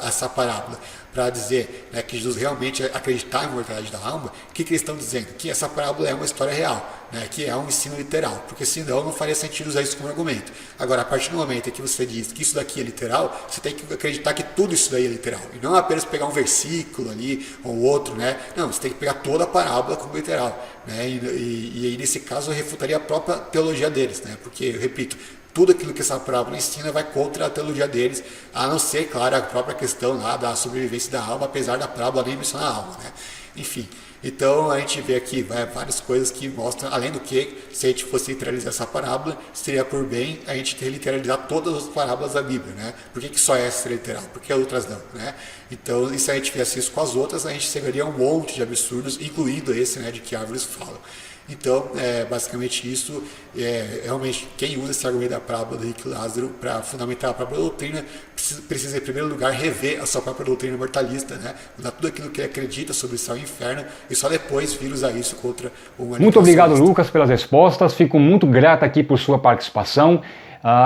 essa parábola para dizer, né, que Jesus realmente acreditava na imortalidade da alma, o que eles estão dizendo? Que essa parábola é uma história real, né, que é um ensino literal. Porque senão não faria sentido usar isso como argumento. Agora, a partir do momento em que você diz que isso daqui é literal, você tem que acreditar que tudo isso daí é literal. E não apenas pegar um versículo ali ou outro, né? Não, você tem que pegar toda a parábola como literal. Né? E aí, nesse caso, eu refutaria a própria teologia deles, né? Porque, eu repito, tudo aquilo que essa parábola ensina vai contra a teologia deles, a não ser, claro, a própria questão lá da sobrevivência da alma, apesar da parábola nem mencionar a alma, né? Enfim, então a gente vê aqui várias coisas que mostram, além do que, se a gente fosse literalizar essa parábola, seria por bem a gente ter literalizar todas as parábolas da Bíblia, né? Por que só essa seria literal? Por que outras não, né? Então, e se a gente fizesse isso com as outras, a gente chegaria a um monte de absurdos, incluindo esse, né, de que árvores falam. Então, basicamente isso, realmente, quem usa esse argumento da parábola do rico e Lázaro para fundamentar a própria doutrina, precisa, em primeiro lugar, rever a sua própria doutrina mortalista, né? Mudar tudo aquilo que ele acredita sobre o céu e o inferno, e só depois vir usar isso contra o Muito obrigado, Lucas, pelas respostas. Fico muito grato aqui por sua participação.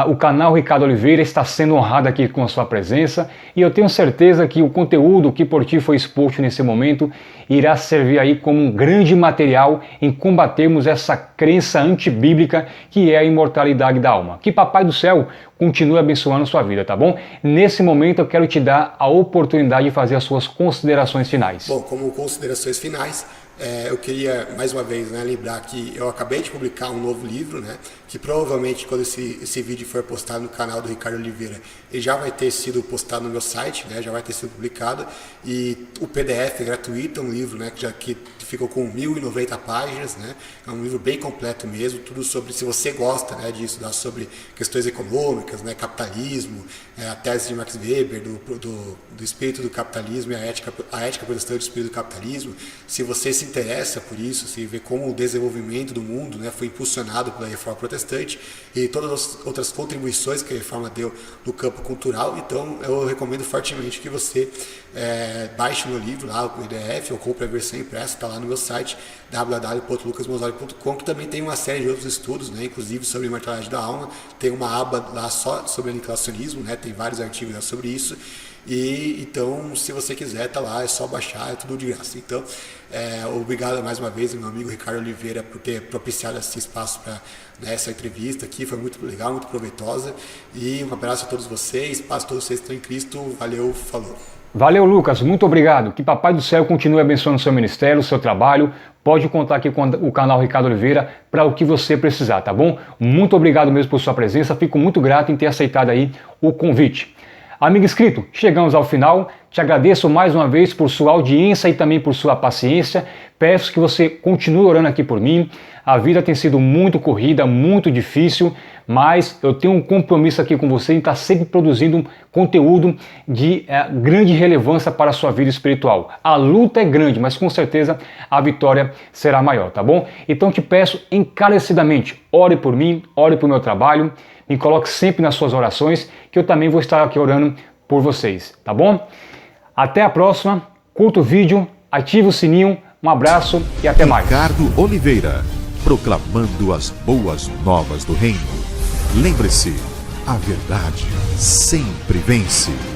O canal Ricardo Oliveira está sendo honrado aqui com a sua presença e eu tenho certeza que o conteúdo que por ti foi exposto nesse momento irá servir aí como um grande material em combatermos essa crença antibíblica que é a imortalidade da alma. Que Papai do Céu continue abençoando a sua vida, tá bom? Nesse momento eu quero te dar a oportunidade de fazer as suas considerações finais. Bom, como considerações finais, Eu queria, mais uma vez, né, lembrar que eu acabei de publicar um novo livro, né, que provavelmente quando esse vídeo for postado no canal do Ricardo Oliveira, ele já vai ter sido postado no meu site, né, já vai ter sido publicado, e o PDF é gratuito, é um livro, né, que ficou com 1090 páginas, né, é um livro bem completo mesmo, tudo sobre, se você gosta, né, disso, sobre questões econômicas, né, capitalismo, a tese de Max Weber, do espírito do capitalismo e a ética protestante do espírito do capitalismo. Se você se interessa por isso, se vê como o desenvolvimento do mundo, né, foi impulsionado pela Reforma Protestante e todas as outras contribuições que a Reforma deu no campo cultural, então eu recomendo fortemente que você baixe meu livro lá, o PDF, ou compre a versão impressa, está lá no meu site www.lucasmanzoli.com, que também tem uma série de outros estudos, né, inclusive sobre a imortalidade da alma, tem uma aba lá só sobre aniquilacionismo, né, tem vários artigos sobre isso. E então, se você quiser, tá lá, é só baixar, é tudo de graça. Então, obrigado mais uma vez, meu amigo Ricardo Oliveira, por ter propiciado esse espaço para essa entrevista aqui, foi muito legal, muito proveitosa. E um abraço a todos vocês, paz a todos vocês que estão em Cristo, valeu, falou. Valeu, Lucas, muito obrigado. Que Papai do Céu continue abençoando o seu ministério, o seu trabalho. Pode contar aqui com o canal Ricardo Oliveira para o que você precisar, tá bom? Muito obrigado mesmo por sua presença, fico muito grato em ter aceitado aí o convite. Amigo inscrito, chegamos ao final. Te agradeço mais uma vez por sua audiência e também por sua paciência. Peço que você continue orando aqui por mim. A vida tem sido muito corrida, muito difícil, mas eu tenho um compromisso aqui com você em estar sempre produzindo conteúdo de grande relevância para a sua vida espiritual. A luta é grande, mas com certeza a vitória será maior, tá bom? Então te peço encarecidamente, ore por mim, ore por meu trabalho, me coloque sempre nas suas orações, que eu também vou estar aqui orando por vocês, tá bom? Até a próxima, curta o vídeo, ative o sininho, um abraço e até mais. Ricardo Oliveira, proclamando as boas novas do reino. Lembre-se, a verdade sempre vence.